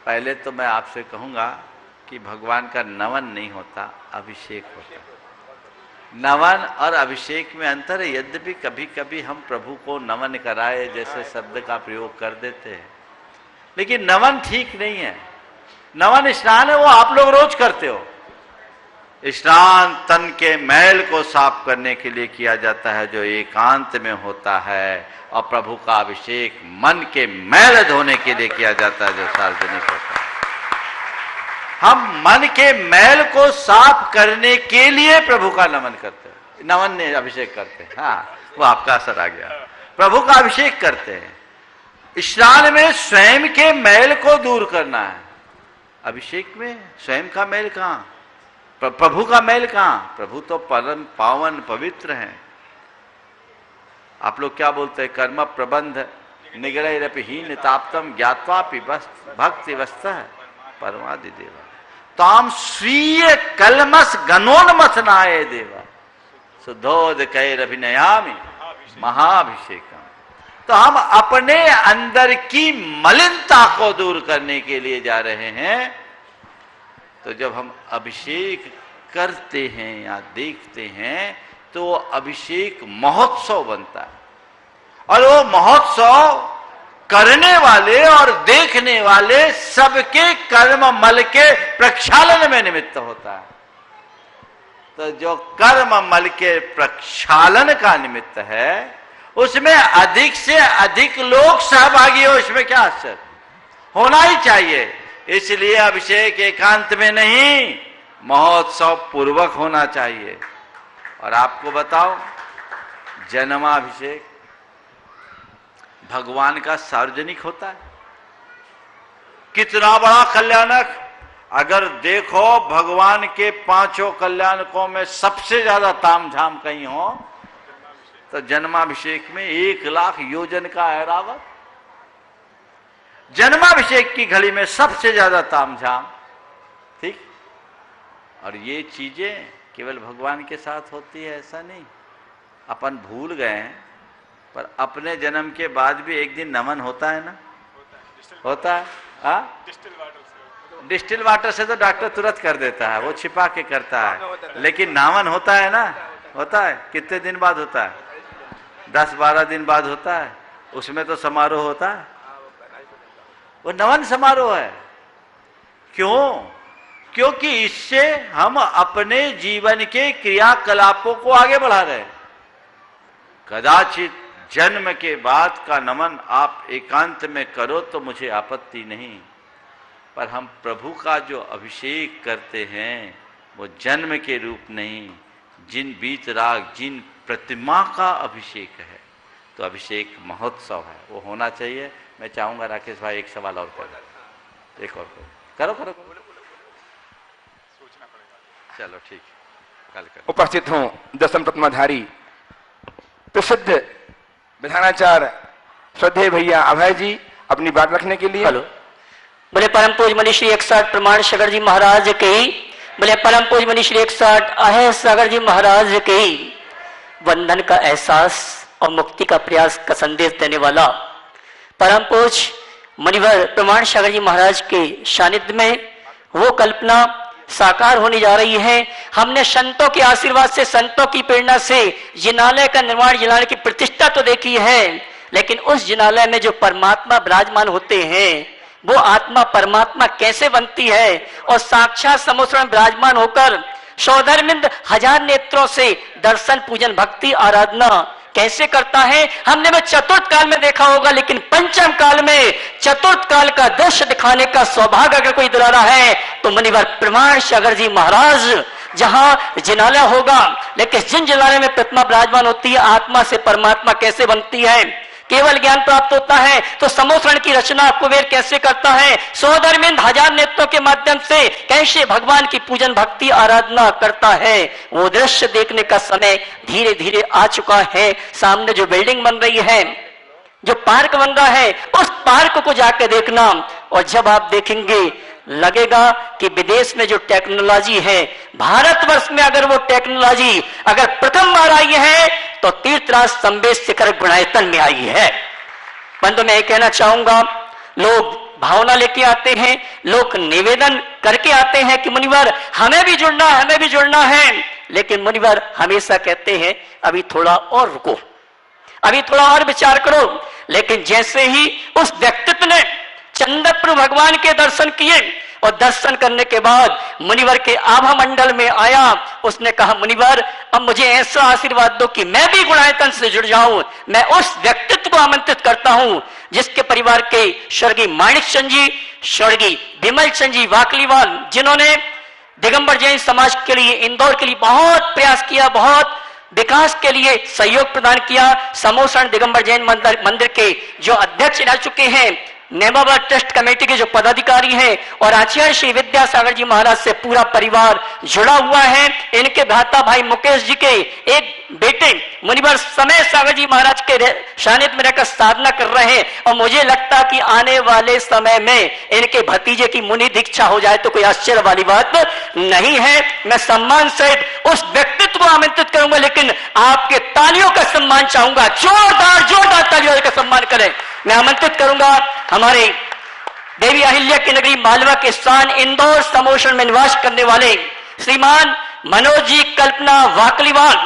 पहले तो मैं आपसे कहूँगा कि भगवान का नमन नहीं होता, अभिषेक होता। नमन और अभिषेक में अंतर है। यद्यपि कभी कभी हम प्रभु को नमन कराए जैसे शब्द का प्रयोग कर देते हैं, लेकिन नमन ठीक नहीं है। नमन स्नान है, वो आप लोग रोज करते हो। स्नान तन के मैल को साफ करने के लिए किया जाता है जो एकांत में होता है, और प्रभु का अभिषेक मन के मैल धोने के लिए किया जाता है जो सार्वजनिक होता है। हम मन के मैल को साफ करने के लिए प्रभु का नमन करते हैं, नमन ने अभिषेक करते हैं। हाँ, वो आपका असर आ गया। प्रभु का अभिषेक करते हैं। स्नान में स्वयं के मैल को दूर करना है, अभिषेक में स्वयं का मैल कहाँ, प्रभु का मैल कहाँ? प्रभु तो परम पावन पवित्र हैं। आप लोग क्या बोलते हैं? कर्म प्रबंध निग्रहहीन ताप्तम ज्ञात्वा भक्ति वस्त परमादि देवा ताम स्वीय कलमस गणोन्मथनाय देवा। शुद्धोदकैरभिनयामि महाभिषेकम। तो हम अपने अंदर की मलिनता को दूर करने के लिए जा रहे हैं। तो जब हम अभिषेक करते हैं या देखते हैं तो अभिषेक महोत्सव बनता है, और वो महोत्सव करने वाले और देखने वाले सबके कर्म मल के प्रक्षालन में निमित्त होता है। तो जो कर्म मल के प्रक्षालन का निमित्त है उसमें अधिक से अधिक लोग सहभागी हो, इसमें क्या आश्चर्य, होना ही चाहिए। इसलिए अभिषेक एकांत में नहीं, महोत्सव पूर्वक होना चाहिए। और आपको बताओ, जन्माभिषेक भगवान का सार्वजनिक होता है, कितना बड़ा कल्याणक। अगर देखो भगवान के 5 कल्याणकों में सबसे ज्यादा तामझाम कहीं हो तो जन्माभिषेक में 1,00,000 योजन का ऐरावत। जन्माभिषेक की घड़ी में सबसे ज्यादा तामझाम, ठीक। और ये चीजें केवल भगवान के साथ होती है ऐसा नहीं, अपन भूल गए हैं, पर अपने जन्म के बाद भी एक दिन नमन होता है ना, होता है। डिस्टिल वाटर से तो डॉक्टर तुरंत कर देता है, वो छिपा के करता है, लेकिन नामन होता है ना, होता है। कितने दिन बाद होता है? 10-12 दिन बाद होता है। उसमें तो समारोह होता है, वो नमन समारोह है। क्यों? क्योंकि इससे हम अपने जीवन के क्रियाकलापों को आगे बढ़ा रहे हैं। कदाचित जन्म के बाद का नमन आप एकांत में करो तो मुझे आपत्ति नहीं, पर हम प्रभु का जो अभिषेक करते हैं वो जन्म के रूप नहीं, जिन बीतराग जिन प्रतिमा का अभिषेक है, तो अभिषेक महोत्सव है, वो होना चाहिए। मैं चाहूंगा राकेश भाई एक सवाल और करो, एक और करो, करो चलो ठीक, कल करो। उपस्थित हूं दसम प्रतिमाधारी प्रसिद्ध विधानाचार्य श्रद्धेय भैया अभय जी अपनी बात रखने के लिए। हेलो, बोले परम पूज्य मनी श्री 160 प्रमाण सागर जी महाराज के, बोले परम पूज्य मनी श्री 160 अहे सागर जी महाराज के। बंधन का एहसास और मुक्ति का प्रयास का संदेश देने वाला परम पूज्य मुनिवर प्रमाण सागर जी महाराज के सानिध्य में वो कल्पना साकार होने जा रही है। हमने संतों के आशीर्वाद से, संतों की प्रेरणा से जिनालय का निर्माण, जिनालय की प्रतिष्ठा तो देखी है, लेकिन उस जिनालय में जो परमात्मा विराजमान होते हैं वो आत्मा परमात्मा कैसे बनती है, और साक्षात समोसरण विराजमान होकर सौधर्मिंद 1000 नेत्रों से दर्शन पूजन भक्ति आराधना कैसे करता है। हमने वो चतुर्थ काल में देखा होगा, लेकिन पंचम काल में चतुर्थ काल का दृश्य दिखाने का सौभाग्य अगर कोई दिला रहा है तो मुनिवर प्रमाण सागर जी महाराज। जहां जिनालय होगा, लेकिन जिन जिनालय में प्रतिमा विराजमान होती है, आत्मा से परमात्मा कैसे बनती है, केवल ज्ञान प्राप्त होता है तो समोसरण की रचना कुबेर कैसे करता है, सौधर्मिंद 1000 नेत्रों के माध्यम से कैसे भगवान की पूजन भक्ति आराधना करता है, वो दृश्य देखने का समय धीरे धीरे आ चुका है। सामने जो बिल्डिंग बन रही है, जो पार्क बन रहा है, उस पार्क को जाके देखना, और जब आप देखेंगे लगेगा कि विदेश में जो टेक्नोलॉजी है, भारतवर्ष में अगर वो टेक्नोलॉजी अगर प्रथम बार आई है तो तीर्थराज संवेद शिखर गुणायतन में आई है। परंतु मैं ये कहना चाहूंगा, लोग भावना लेके आते हैं, लोग निवेदन करके आते हैं कि मुनिवर हमें भी जुड़ना है, हमें भी जुड़ना है, लेकिन मुनिवर हमेशा कहते हैं अभी थोड़ा और रुको, अभी थोड़ा और विचार करो। लेकिन जैसे ही उस व्यक्तित्व ने चंद्रप्रभु भगवान के दर्शन किए और दर्शन करने के बाद मुनिवर के आभा मंडल में आया, उसने कहा मुनिवर अब मुझे ऐसा आशीर्वाद दो कि मैं भी गुणायतन से जुड़ जाऊं। मैं उस व्यक्तित्व को आमंत्रित करता हूं जिसके परिवार के स्वर्गीय माणिक चंद जी, स्वर्गीय विमल चंद जी वाकलीवाल, जिन्होंने दिगंबर जैन समाज के लिए, इंदौर के लिए बहुत प्रयास किया, बहुत विकास के लिए सहयोग प्रदान किया। समोसरण दिगंबर जैन मंदिर के जो अध्यक्ष रह चुके हैं, नेमावर ट्रस्ट कमेटी के जो पदाधिकारी हैं, और आचार्य श्री विद्यासागर जी महाराज से पूरा परिवार जुड़ा हुआ है। इनके भ्राता भाई मुकेश जी के एक बेटे मुनिवर समय सागर जी महाराज के सानिध्य में रहकर साधना कर रहे हैं और मुझे लगता कि आने वाले समय में इनके भतीजे की मुनि दीक्षा हो जाए तो कोई आश्चर्य वाली बात नहीं है। मैं सम्मान सहित उस व्यक्तित्व को आमंत्रित करूंगा, लेकिन आपके तालियों का सम्मान चाहूंगा। जोरदार तालियों का सम्मान करें। मैं आमंत्रित करूंगा हमारे देवी अहिल्या की नगरी मालवा के स्थान इंदौर समोषण में निवास करने वाले श्रीमान मनोज जी कल्पना वाकलीवाल,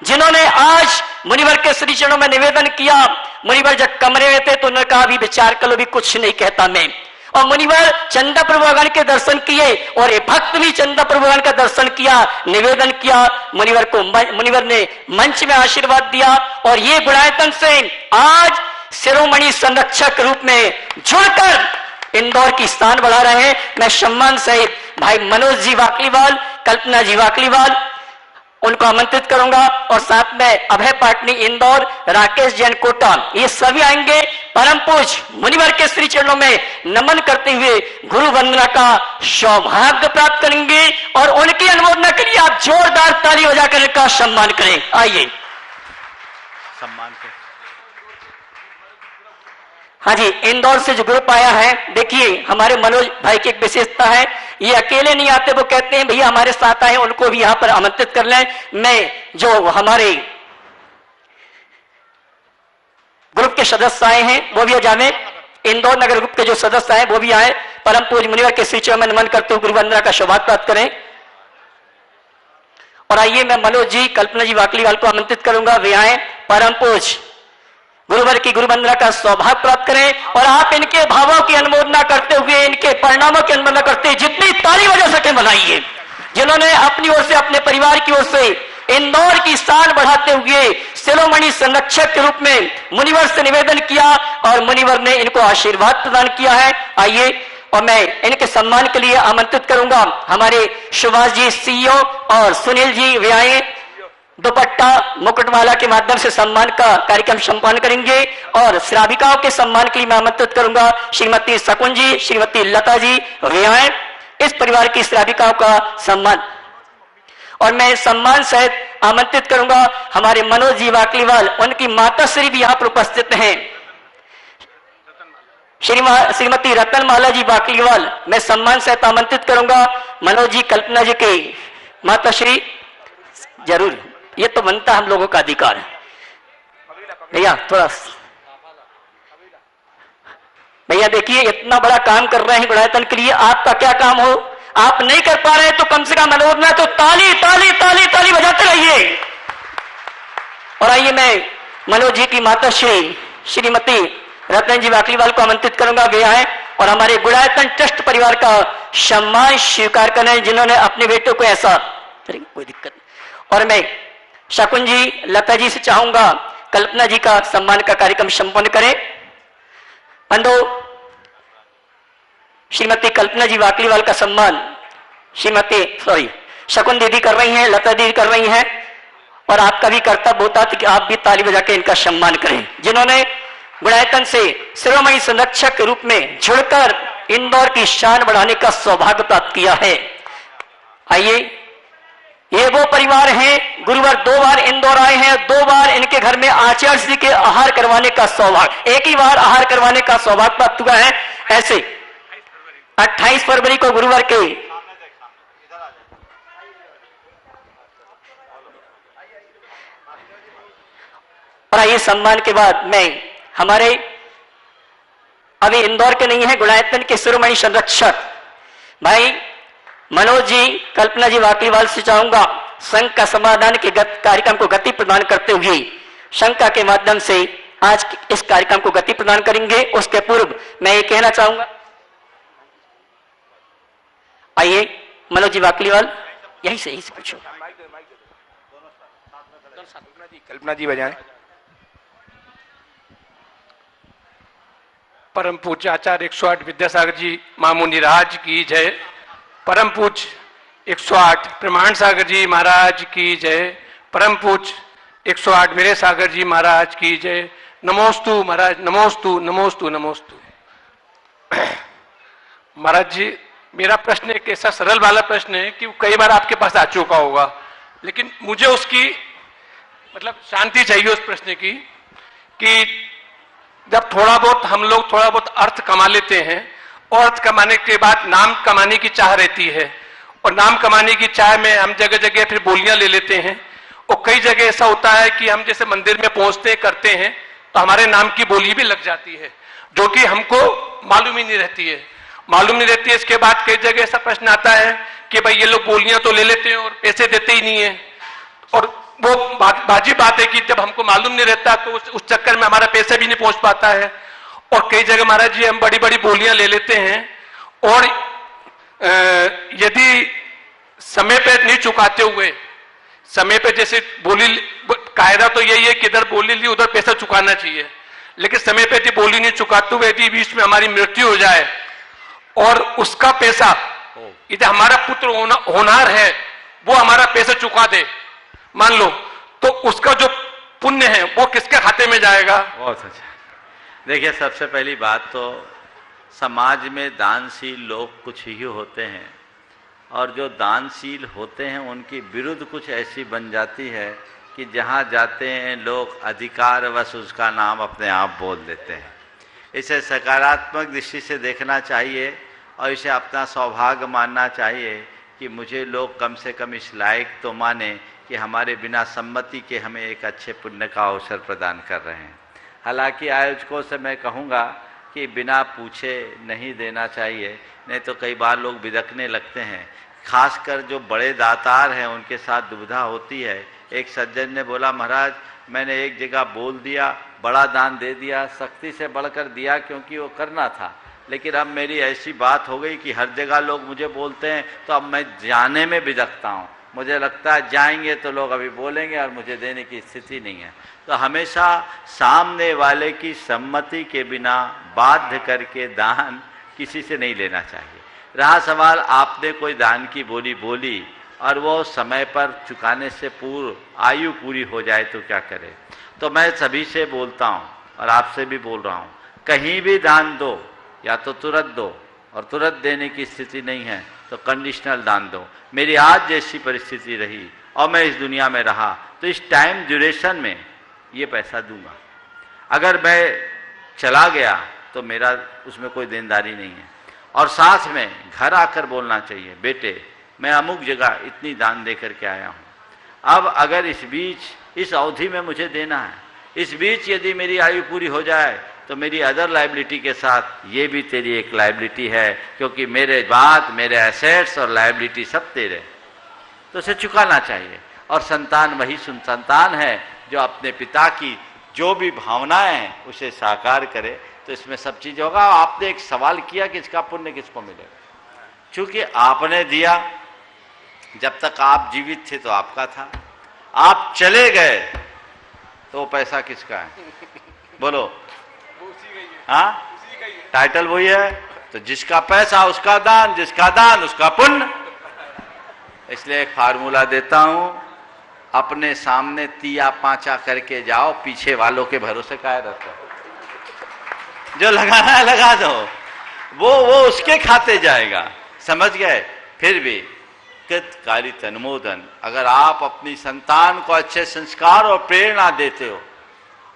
जिन्होंने आज मुनिवर के श्री चरणों में निवेदन किया। मुनिवर जब कमरे में थे तो उन्होंने कहा अभी विचार कर लो, भी कुछ नहीं कहता मैं। और मुनिवर चंदा प्रभु भगवान के दर्शन किए और एक भक्त भी चंदा प्रभु भगवान का दर्शन किया, निवेदन किया। मुनिवर ने मंच में आशीर्वाद दिया और ये गुणायतन से आज शिरोमणि संरक्षक रूप में जुड़कर इंदौर की स्थान बढ़ा रहे हैं। मैं सम्मान सहित भाई मनोज जी वाकलीवाल, कल्पना जी वाकलीवाल, उनको आमंत्रित करूंगा और साथ में अभय पाटनी इंदौर, राकेश जैन कोटा, ये सभी आएंगे। परम पूज मुनिवर के श्री चरणों में नमन करते हुए गुरु वंदना का सौभाग्य प्राप्त करेंगे और उनकी अनुमोदना के लिए आप जोरदार ताली बजाकर इनका सम्मान करें। आइए सम्मान के हाँ जी, इंदौर से जो ग्रुप आया है, देखिए हमारे मनोज भाई की एक विशेषता है, ये अकेले नहीं आते, वो कहते हैं भैया हमारे साथ आए, उनको भी यहां पर आमंत्रित कर लें। मैं जो हमारे ग्रुप के सदस्य आए हैं वो भी जाने, इंदौर नगर ग्रुप के जो सदस्य आए वो भी आए। परम पूज्य मुनिवर के श्री चरणों में नमन करते हुए गुरु वंदना का सौभाग्य प्राप्त करें। और आइए मैं मनोज जी कल्पना जी वाकलीवाल को आमंत्रित करूंगा, वे आए। परम पूज्य गुरुवर की गुरु वंदना का सौभाग्य प्राप्त करें और आप इनके भावों की अनुमोदना करते हुए, इनके परिणामों की अनुमोदना करते हुए जितनी ताली बजा सके बनाइए, जिन्होंने अपनी ओर से, अपने परिवार की ओर से इंदौर की शान बढ़ाते हुए शिरोमणि संरक्षक के रूप में मुनिवर से निवेदन किया और मुनिवर ने इनको आशीर्वाद प्रदान किया है। आइए और मैं इनके सम्मान के लिए आमंत्रित करूंगा हमारे सुभाष जी सीईओ और सुनील जी वे आए, दुपट्टा मुकुटमाला के माध्यम से सम्मान का कार्यक्रम संपन्न करेंगे। और श्राविकाओं के सम्मान के लिए मैं आमंत्रित करूंगा श्रीमती शकुन जी, श्रीमती लता जी वे आए, इस परिवार की श्राविकाओं का सम्मान। और मैं सम्मान सहित आमंत्रित करूंगा हमारे मनोज जी वाकलीवाल, उनकी माता श्री भी यहां पर उपस्थित हैं, श्रीमती रतनमाला जी वाकलीवाल। मैं सम्मान सहित आमंत्रित करूंगा मनोज जी कल्पना जी के माता श्री, जरूर, ये तो बनता हम लोगों का अधिकार है। भैया थोड़ा, भैया देखिए इतना बड़ा काम कर रहे हैं गुणायतन के लिए, आपका क्या काम हो, आप नहीं कर पा रहे हैं तो कम से कम अनुमोदना तो ताली ताली ताली ताली बजाते रहिए। और आइए मैं मनोज जी की माता श्री श्रीमती रतन जी वाकलीवाल को आमंत्रित करूंगा, वे आए और हमारे गुणायतन ट्रस्ट परिवार का सम्मान स्वीकार करें, जिन्होंने अपने बेटों को ऐसा, कोई दिक्कत नहीं। और मैं शकुन जी, लता जी से चाहूंगा कल्पना जी का सम्मान का कार्यक्रम संपन्न करें। बंधु, श्रीमती कल्पना जी वाकलीवाल का सम्मान शकुन दीदी कर रही हैं, लता दीदी कर रही हैं और आपका भी कर्तव्य होता है कि आप भी ताली बजा के इनका सम्मान करें, जिन्होंने गुणायतन से शिरोमणि संरक्षक के रूप में जुड़कर इंदौर की शान बढ़ाने का सौभाग्य प्राप्त किया है। आइए, ये वो परिवार हैं, गुरुवार 2 बार इंदौर आए हैं, 2 बार इनके घर में आचार्य जी के आहार करवाने का सौभाग्य, एक ही बार आहार करवाने का सौभाग्य प्राप्त हुआ है। ऐसे 28 फरवरी को गुरुवार के और आइए सम्मान के बाद मैं हमारे अभी इंदौर के नहीं है, गुणायतन के शिरोमणि संरक्षक भाई मनोज जी कल्पना जी वाकलीवाल से चाहूंगा संघ का समाधान के कार्यक्रम को गति प्रदान करते हुए शंका के माध्यम से आज इस कार्यक्रम को गति प्रदान करेंगे। उसके पूर्व मैं ये कहना चाहूंगा, आइए मनोज जी वाकलीवाल यहीं से पूछो। कल्पना जी बजाएं। परम पूज्य आचार्य 108 विद्यासागर जी मामुनि राज की जय। परम पूज्य 108 प्रमाण सागर जी महाराज की जय। परम पूज्य 108 मेरे सागर जी महाराज की जय। नमोस्तु महाराज, नमोस्तु नमोस्तु नमोस्तु। महाराज जी, मेरा प्रश्न एक ऐसा सरल वाला प्रश्न है कि कई बार आपके पास आ चुका होगा, लेकिन मुझे उसकी मतलब शांति चाहिए उस प्रश्न की कि जब थोड़ा बहुत हम लोग थोड़ा बहुत अर्थ कमा लेते हैं और अर्थ कमाने के बाद नाम कमाने की चाह रहती है और नाम कमाने की चाह में हम जगह जगह फिर बोलियां ले लेते हैं और कई जगह ऐसा होता है कि हम जैसे मंदिर में पहुंचते करते हैं तो हमारे नाम की बोली भी लग जाती है जो कि हमको मालूम ही नहीं रहती है। इसके बाद कई जगह ऐसा प्रश्न आता है कि भाई ये लोग बोलियां तो ले लेते हैं और पैसे देते ही नहीं है और वो बाजी बात है कि जब हमको मालूम नहीं रहता तो उस चक्कर में हमारा पैसा भी नहीं पहुंच पाता है। और कई जगह महाराज जी हम बड़ी बड़ी बोलियां ले लेते हैं और यदि समय पे नहीं चुकाते हुए समय पे जैसे बोली कायदा तो यही है कि इधर बोली ली उधर पैसा चुकाना चाहिए, लेकिन समय पे यदि बोली नहीं चुकाते हुए यदि बीच में हमारी मृत्यु हो जाए और उसका पैसा यदि हमारा पुत्र होनहार है वो हमारा पैसा चुका दे मान लो तो उसका जो पुण्य है वो किसके खाते में जाएगा? बहुत अच्छा। देखिए सबसे पहली बात तो समाज में दानशील लोग कुछ ही होते हैं और जो दानशील होते हैं उनकी विरुद्ध कुछ ऐसी बन जाती है कि जहाँ जाते हैं लोग अधिकारवश उसका नाम अपने आप बोल देते हैं। इसे सकारात्मक दृष्टि से देखना चाहिए और इसे अपना सौभाग्य मानना चाहिए कि मुझे लोग कम से कम इस लायक तो माने कि हमारे बिना सम्मति के हमें एक अच्छे पुण्य का अवसर प्रदान कर रहे हैं। हालांकि आयोजकों से मैं कहूँगा कि बिना पूछे नहीं देना चाहिए, नहीं तो कई बार लोग बिदकने लगते हैं। खासकर जो बड़े दातार हैं उनके साथ दुविधा होती है। एक सज्जन ने बोला महाराज मैंने एक जगह बोल दिया, बड़ा दान दे दिया, सख्ती से बढ़कर दिया क्योंकि वो करना था, लेकिन अब मेरी ऐसी बात हो गई कि हर जगह लोग मुझे बोलते हैं तो अब मैं जाने में बिदकता हूँ। मुझे लगता है जाएंगे तो लोग अभी बोलेंगे और मुझे देने की स्थिति नहीं है। तो हमेशा सामने वाले की सम्मति के बिना बाध्य करके दान किसी से नहीं लेना चाहिए। रहा सवाल आपने कोई दान की बोली बोली और वो समय पर चुकाने से पूर्व आयु पूरी हो जाए तो क्या करे? तो मैं सभी से बोलता हूँ और आपसे भी बोल रहा हूँ, कहीं भी दान दो या तो तुरंत दो और तुरंत देने की स्थिति नहीं है तो कंडीशनल दान दो। मेरी आज जैसी परिस्थिति रही और मैं इस दुनिया में रहा तो इस टाइम ड्यूरेशन में ये पैसा दूंगा। अगर मैं चला गया तो मेरा उसमें कोई देनदारी नहीं है। और साथ में घर आकर बोलना चाहिए बेटे मैं अमुक जगह इतनी दान दे करके आया हूँ, अब अगर इस बीच इस अवधि में मुझे देना है, इस बीच यदि मेरी आयु पूरी हो जाए तो मेरी अदर लायबिलिटी के साथ ये भी तेरी एक लायबिलिटी है, क्योंकि मेरे बाद मेरे एसेट्स और लायबिलिटी सब तेरे, तो उसे चुकाना चाहिए। और संतान वही संतान है जो अपने पिता की जो भी भावनाएं हैं उसे साकार करे, तो इसमें सब चीज होगा। आपने एक सवाल किया कि इसका पुण्य किसको मिलेगा, चूंकि आपने दिया जब तक आप जीवित थे तो आपका था, आप चले गए तो वो पैसा किसका है? बोलो। हाँ टाइटल वही है, तो जिसका पैसा उसका दान, जिसका दान उसका पुण्य। इसलिए एक फार्मूला देता हूं, अपने सामने तिया पांचा करके जाओ, पीछे वालों के भरोसे काहे रहते हो? जो लगाना है लगा दो, वो उसके खाते जाएगा, समझ गए? फिर भी कृतकालित अनुमोदन, अगर आप अपनी संतान को अच्छे संस्कार और प्रेरणा देते हो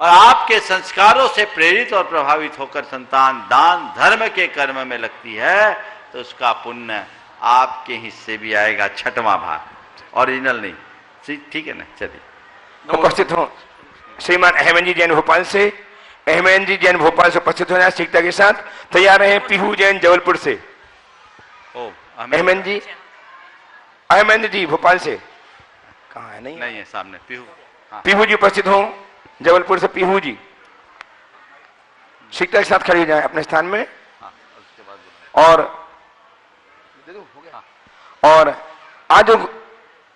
और आपके संस्कारों से प्रेरित और प्रभावित होकर संतान दान धर्म के कर्म में लगती है तो उसका पुण्य आपके हिस्से भी आएगा, छठवां भाग, ओरिजिनल नहीं। ठीक है ना? चलिए उपस्थित हो श्रीमान अहमद जी जैन भोपाल से, अहमद जी जैन भोपाल से उपस्थित होना शिक्षता के साथ तैयार हैं पीहू जैन जबलपुर से। अहमद जी भोपाल से कहाँ है? नहीं है सामने पीहू। हाँ। पीहू जी उपस्थित हो जबलपुर से, पीहू जी शिक्षता के साथ खड़े हो जाए अपने स्थान में। और आज जो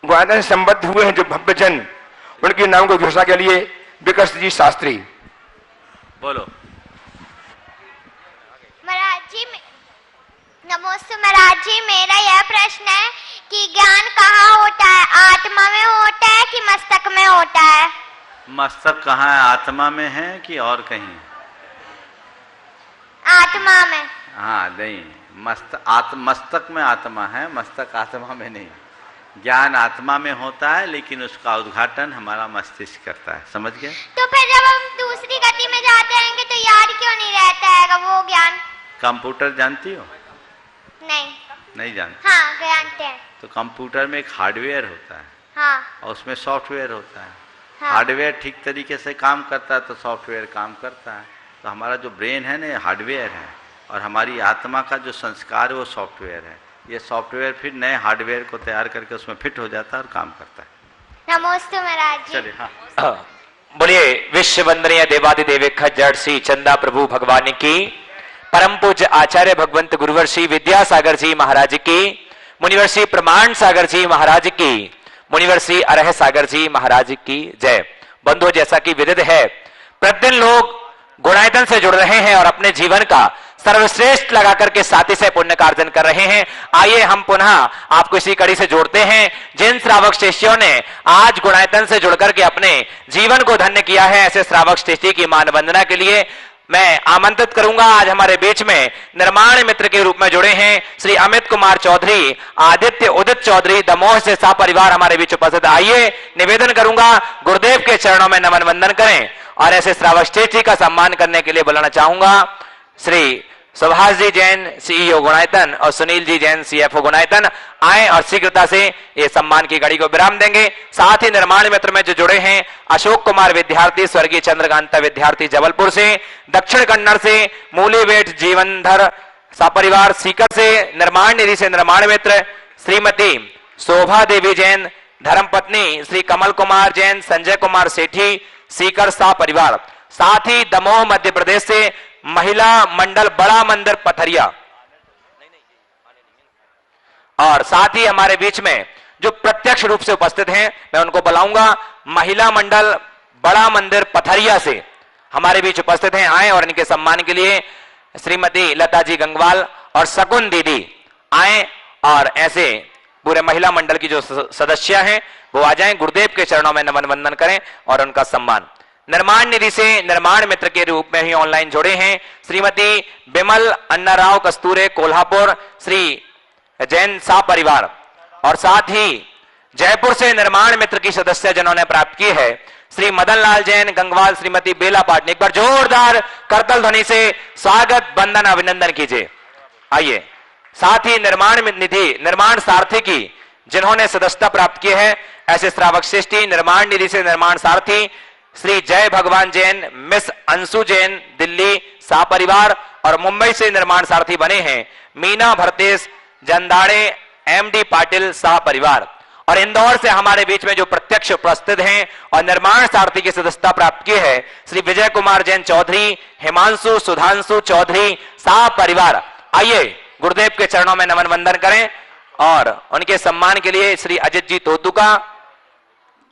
ग्वालियर से संबद्ध हुए हैं जो भव्य जन, उनके नाम को घोषणा के लिए विकस जी शास्त्री। बोलो। महाराज जी नमोस्तु महाराज जी, मेरा यह प्रश्न है कि ज्ञान कहाँ होता है, आत्मा में होता है कि मस्तक में होता है? मस्तक कहाँ है, आत्मा में है कि और कहीं? आत्मा में। हाँ नहीं, मस्तक में आत्मा है, मस्तक आत्मा में नहीं। ज्ञान आत्मा में होता है, लेकिन उसका उद्घाटन हमारा मस्तिष्क करता है। समझ गए? तो फिर जब हम दूसरी गति में जाते रहेंगे तो याद क्यों नहीं रहता है वो ज्ञान? कंप्यूटर जानती हो? नहीं जानती? हाँ जानते हैं। तो कंप्यूटर में एक हार्डवेयर होता है, हाँ और उसमें सॉफ्टवेयर होता है। हाँ। हार्डवेयर ठीक तरीके से काम करता है तो सॉफ्टवेयर काम करता है। तो हमारा जो ब्रेन है ना, हार्डवेयर है, और हमारी आत्मा का जो संस्कार है वो सॉफ्टवेयर है। ये सॉफ्टवेयर फिर नए हार्डवेयर को तैयार करके उसमें फिट हो जाता है और काम करता है। नमोस्तु महाराज जी। चलिए, हाँ। बोलिए विश्व वंदनीय देवादिदेव खज्जर श्री चंदा प्रभु भगवान की, परम पूज्य आचार्य भगवंत गुरुवर श्री विद्यासागर जी महाराज की, मुनिवर श्री प्रमाण सागर जी महाराज की, मुनिवर श्री अरह सागर जी महाराज की जय। बंधुओं, जैसा कि विदित है, प्रतिदिन लोग गुणायतन से जुड़ रहे हैं और अपने जीवन का सर्वश्रेष्ठ लगा करके साथी से पुण्य कार्जन कर रहे हैं। आइए हम पुनः आपको इसी कड़ी से जोड़ते हैं। जिन श्रावक शिष्यों ने आज गुणायतन से जुड़कर के अपने जीवन को धन्य किया है, ऐसे श्रावक शिष्य की मान वंदना के लिए मैं आमंत्रित करूंगा। आज हमारे बीच में निर्माण मित्र के रूप में जुड़े हैं श्री अमित कुमार चौधरी, आदित्य उदित चौधरी, दमोह से सपरिवार हमारे बीच उपस्थित। आइए निवेदन करूंगा गुरुदेव के चरणों में नमन वंदन करें और ऐसे श्रावक शिष्य का सम्मान करने के लिए बुलाना चाहूंगा श्री सुभाष जी जैन सीईओ गुणायतन और सुनील जी जैन सीएफओ गुणायतन आए और शीघ्रता से ये सम्मान की घड़ी को विराम देंगे। साथ ही निर्माण मित्र में जो जुड़े हैं अशोक कुमार विद्यार्थी, स्वर्गीय चंद्रकांता विद्यार्थी जबलपुर से, दक्षिण कन्नड़ से मूलीवेट जीवनधर सपरिवार, सीकर से निर्माण निधि से निर्माण मित्र श्रीमती शोभा देवी जैन, धर्मपत्नी श्री कमल कुमार जैन, संजय कुमार सेठी, सीकर सपरिवार। साथ ही दमोह मध्य प्रदेश से महिला मंडल बड़ा मंदिर पथरिया, और साथ ही हमारे बीच में जो प्रत्यक्ष रूप से उपस्थित हैं मैं उनको बुलाऊंगा। महिला मंडल बड़ा मंदिर पथरिया से हमारे बीच उपस्थित हैं, आए और इनके सम्मान के लिए श्रीमती लता जी गंगवाल और शकुन दीदी आए और ऐसे पूरे महिला मंडल की जो सदस्य हैं वो आ जाएं, गुरुदेव के चरणों में नमन वंदन करें और उनका सम्मान। निर्माण निधि से निर्माण मित्र के रूप में ही ऑनलाइन जुड़े हैं श्रीमती बिमल अन्नाराव कस्तूरे कोल्हापुर, श्री जैन सा परिवार, और साथ ही जयपुर से निर्माण मित्र की सदस्य जिन्होंने प्राप्त की है श्री मदन लाल जैन गंगवाल, श्रीमती बेला पाटनी। एक बार जोरदार करतल ध्वनि से स्वागत वंदन अभिनंदन कीजिए। आइए, साथ ही निर्माण निधि निर्माण सारथी की जिन्होंने सदस्यता प्राप्त की है ऐसे श्रावक श्रेष्ठी निर्माण निधि से निर्माण सारथी श्री जय भगवान जैन, मिस अंशु जैन दिल्ली सपरिवार, और मुंबई से निर्माण सारथी बने हैं मीना भरतेश जंदाड़े एमडी पाटिल सपरिवार। और इंदौर से हमारे बीच में जो प्रत्यक्ष उपस्थित हैं और निर्माण सारथी की सदस्यता प्राप्त की है श्री विजय कुमार जैन चौधरी, हिमांशु सुधांशु चौधरी सपरिवार। आइए गुरुदेव के चरणों में नमन वंदन करें और उनके सम्मान के लिए श्री अजित जी तोतुका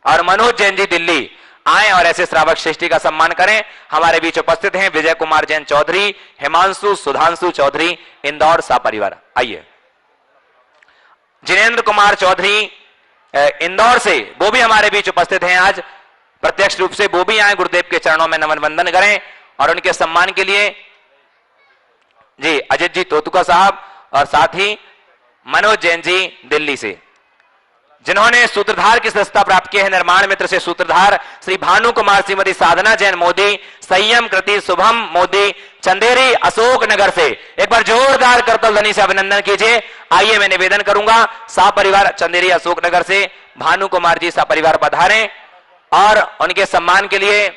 और मनोज जैन जी दिल्ली आए और ऐसे श्रावक श्रेष्ठी का सम्मान करें। हमारे बीच उपस्थित हैं विजय कुमार जैन चौधरी, हिमांशु सुधांशु चौधरी, इंदौर सपरिवार। आइए, जिनेंद्र कुमार चौधरी इंदौर से, वो भी हमारे बीच उपस्थित हैं आज प्रत्यक्ष रूप से, वो भी आए गुरुदेव के चरणों में नमन वंदन करें और उनके सम्मान के लिए जी अजित जी तोतुका साहब और साथ ही मनोज जैन जी दिल्ली से जिन्होंने सूत्रधार की सदस्यता प्राप्त की है। निर्माण मित्र से सूत्रधार श्री भानु कुमार, श्रीमती साधना जैन मोदी, संयम कृति शुभम मोदी, चंदेरी अशोक नगर से। एक बार जोरदार करतल ध्वनि से अभिनंदन कीजिए। आइए मैं निवेदन करूंगा सपरिवार चंदेरी अशोक नगर से भानु कुमार जी सपरिवार पधारें और उनके सम्मान के लिए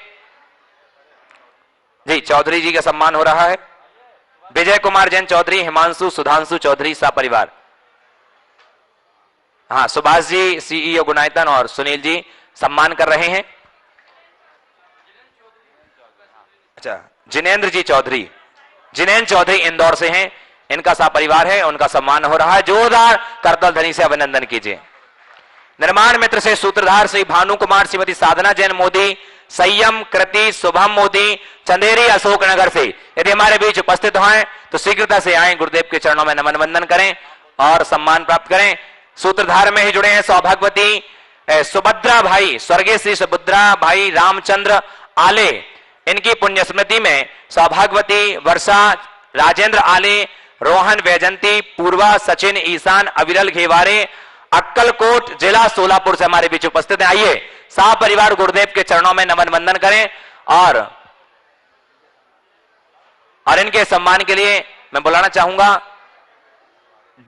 जी चौधरी जी का सम्मान हो रहा है। विजय कुमार जैन चौधरी, हिमांशु सुधांशु चौधरी सपरिवार। हाँ, सुभाष जी सीईओ गुणायतन और सुनील जी सम्मान कर रहे हैं। अच्छा, जिनेंद्र जी चौधरी, जिनेंद्र चौधरी इंदौर से हैं, इनका सपरिवार है, उनका सम्मान हो रहा है। जोरदार करतल ध्वनि से अभिनंदन कीजिए। निर्माण मित्र से सूत्रधार श्री भानु कुमार, श्रीमती साधना जैन मोदी, संयम कृति शुभम मोदी, चंदेरी अशोक नगर से यदि हमारे बीच उपस्थित हैं तो शीघ्रता से आए, गुरुदेव के चरणों में नमन वंदन करें और सम्मान प्राप्त करें। सूत्रधार में ही जुड़े हैं सौभाग्यवती सुभद्रा भाई, स्वर्गीय श्री सुभद्रा भाई रामचंद्र आले, इनकी पुण्य स्मृति में सौभाग्यवती वर्षा राजेंद्र आले, रोहन वैजंती, पूर्वा, सचिन, ईशान, अविरल घेवारे अक्कलकोट जिला सोलापुर से हमारे बीच उपस्थित हैं। आइए साह परिवार गुरुदेव के चरणों में नमन वंदन करें और इनके सम्मान के लिए मैं बुलाना चाहूंगा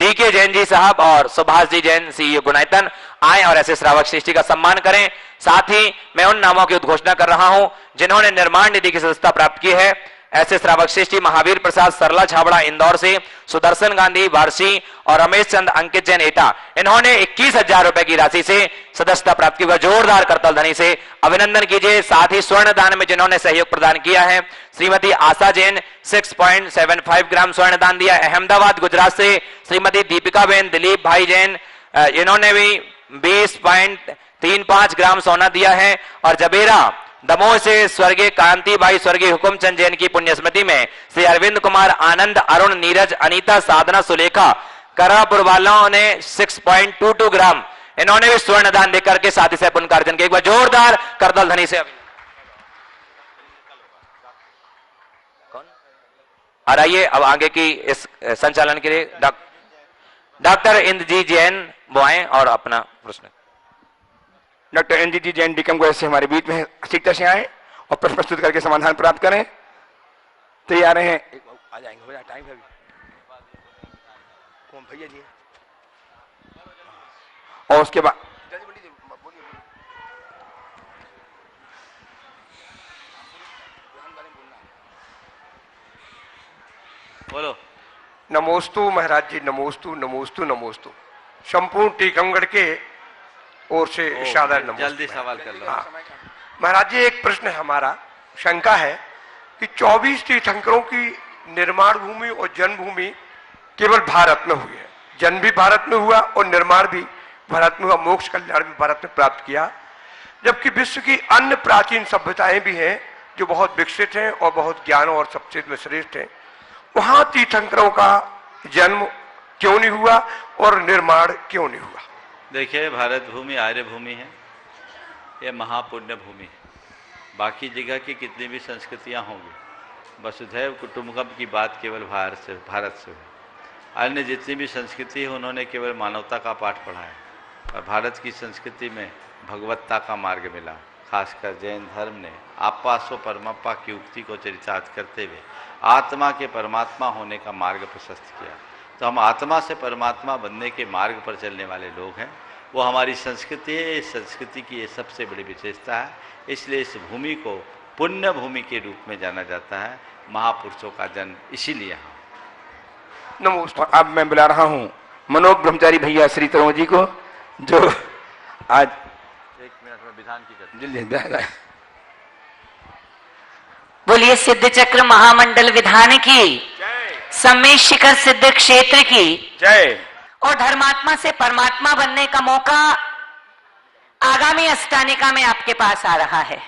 डीके जैन जी साहब और सुभाष जी जैन सीईओ गुणायतन आए और ऐसे श्रावक श्रेष्ठी का सम्मान करें। साथ ही मैं उन नामों की उद्घोषणा कर रहा हूं जिन्होंने निर्माण निधि की सदस्यता प्राप्त की है। ऐसे श्रावक श्रेष्ठी महावीर प्रसाद सरला छाबड़ा इंदौर से, सुदर्शन गांधी वारसी और रमेश चंद अंकित जैन एटा, इन्होंने 21,000 रुपए की राशि से सदस्यता प्राप्त की। वह जोरदार करतल ध्वनि से अभिनंदन कीजिए। साथ ही स्वर्ण दान में जिन्होंने सहयोग प्रदान किया है, श्रीमती आशा जैन 6.75 ग्राम स्वर्ण दान दिया। अहमदाबाद गुजरात से श्रीमती दीपिका बेन दिलीप भाई जैन, इन्होंने भी 20.35 ग्राम सोना दिया है। और जबेरा दमोह से स्वर्गीय कांतिबाई स्वर्गीय हुकुमचंद जैन की पुण्य स्मृति में श्री अरविंद कुमार आनंद, अरुण, नीरज, अनीता, साधना, सुलेखा करापुर वालों ने 6.22 ग्राम इन्होंने भी स्वर्ण दान देकर के साथी से पुण्य कार्जन के एक बार जोरदार करतल ध्वनि से और आइए अब आगे की इस संचालन के लिए डॉक्टर इंद्रजीत जैन वो आए और अपना प्रश्न डॉक्टर इंद्रजीत जैन डीकम को ऐसे हमारे बीच में शीघ्र से आए और प्रश्न प्रस्तुत करके समाधान प्राप्त करें। तैयार हैं, आ जाएंगे, टाइम है कौन भैया जी। और उसके बाद बोलो। नमोस्तु महाराज जी, नमोस्तु नमोस्तु नमोस्तु। संपूर्ण टीकमगढ़ के ओर से शानदार नमोस्तु। जल्दी सवाल कर लो। महाराज जी एक प्रश्न है हमारा, शंका है कि 24 तीर्थंकरों की निर्माण भूमि और जन्मभूमि केवल भारत में हुई है। जन्म भी भारत में हुआ और निर्माण भी भारत में हुआ, मोक्ष कल्याण भी भारत में प्राप्त किया, जबकि विश्व की अन्य प्राचीन सभ्यताएं भी हैं जो बहुत विकसित हैं और बहुत ज्ञान और सबसे में श्रेष्ठ हैं। वहां तीर्थंकरों का जन्म क्यों नहीं हुआ और निर्माण क्यों नहीं हुआ? देखिए, भारत भूमि आर्य भूमि है, यह महापुण्य भूमि है। बाकी जगह की कितनी भी संस्कृतियां होंगी, वसुधैव कुटुंबकम की बात केवल भारत से हुई। अन्य जितनी भी संस्कृति है उन्होंने केवल मानवता का पाठ पढ़ा है और भारत की संस्कृति में भगवत्ता का मार्ग मिला। खासकर जैन धर्म ने आपा सो परमाप्पा की उक्ति को चरितार्थ करते हुए आत्मा के परमात्मा होने का मार्ग प्रशस्त किया। तो हम आत्मा से परमात्मा बनने के मार्ग पर चलने वाले लोग हैं, वो हमारी संस्कृति है। इस संस्कृति की ये सबसे बड़ी विशेषता है, इसलिए इस भूमि को पुण्य भूमि के रूप में जाना जाता है। महापुरुषों का जन्म इसीलिए यहाँ। नमस्कार। अब मैं बुला रहा हूँ मनोज ब्रह्मचारी भैया श्री तरुण जी को, जो आज 1 मिनट में विधान की बोलिए सिद्ध चक्र महामंडल विधान की, सम्मेद शिखर सिद्ध क्षेत्र की जय। और धर्मात्मा से परमात्मा बनने का मौका आगामी अष्टानिका में आपके पास आ रहा है।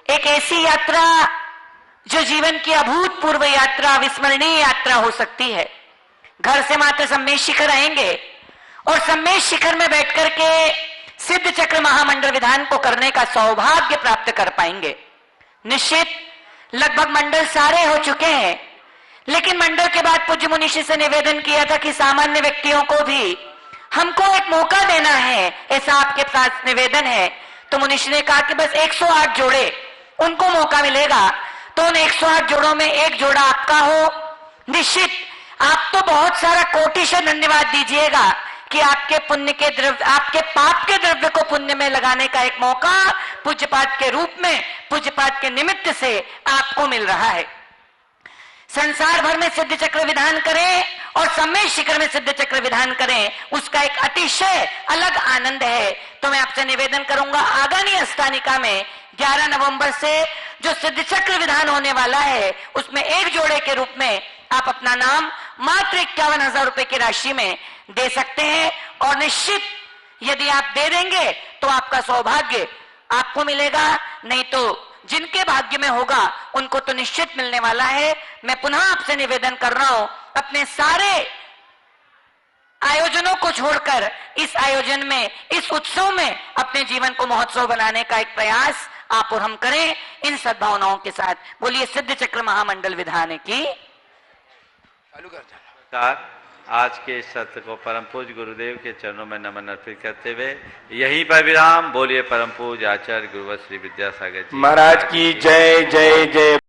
एक ऐसी यात्रा जो जीवन की अभूतपूर्व यात्रा, अविस्मरणीय यात्रा हो सकती है। घर से मात्र सम्मेद शिखर आएंगे और सम्मेद शिखर में बैठकर के सिद्ध चक्र महामंडल विधान को करने का सौभाग्य प्राप्त कर पाएंगे। निश्चित लगभग मंडल सारे हो चुके हैं, लेकिन मंडल के बाद पूज्य मुनिषि से निवेदन किया था कि सामान्य व्यक्तियों को भी हमको एक मौका देना है, ऐसा आपके पास निवेदन है। तो मुनिषि ने कहा कि बस 108 जोड़े उनको मौका मिलेगा, तो उन 108 जोड़ों में एक जोड़ा आपका हो। निश्चित आप तो बहुत सारा कोटिशः धन्यवाद दीजिएगा कि आपके पुण्य के द्रव्य, आपके पाप के द्रव्य को पुण्य में लगाने का एक मौका पूज्यपाद के रूप में, पूज्यपाद के निमित्त से आपको मिल रहा है। संसार भर में सिद्ध चक्र विधान करें और सम्मेद शिखर में सिद्ध चक्र विधान करें, उसका एक अतिशय अलग आनंद है। तो मैं आपसे निवेदन करूंगा, आगामी अष्टानिका में 11 नवंबर से जो सिद्ध चक्र विधान होने वाला है, उसमें एक जोड़े के रूप में आप अपना नाम मात्र 51,000 रुपए की राशि में दे सकते हैं। और निश्चित यदि आप दे देंगे तो आपका सौभाग्य आपको मिलेगा, नहीं तो जिनके भाग्य में होगा उनको तो निश्चित मिलने वाला है। मैं पुनः आपसे निवेदन कर रहा हूं, अपने सारे आयोजनों को छोड़कर इस आयोजन में, इस उत्सव में अपने जीवन को महोत्सव बनाने का एक प्रयास आप और हम करें इन सद्भावनाओं के साथ। बोलिए सिद्ध चक्र महामंडल विधान की। आज के इस सत्र को परम पूज्य गुरुदेव के चरणों में नमन अर्पित करते हुए यहीं पर विराम। बोलिए परम पूज्य आचार्य गुरुवर श्री विद्यासागर जी महाराज की जय जय जय।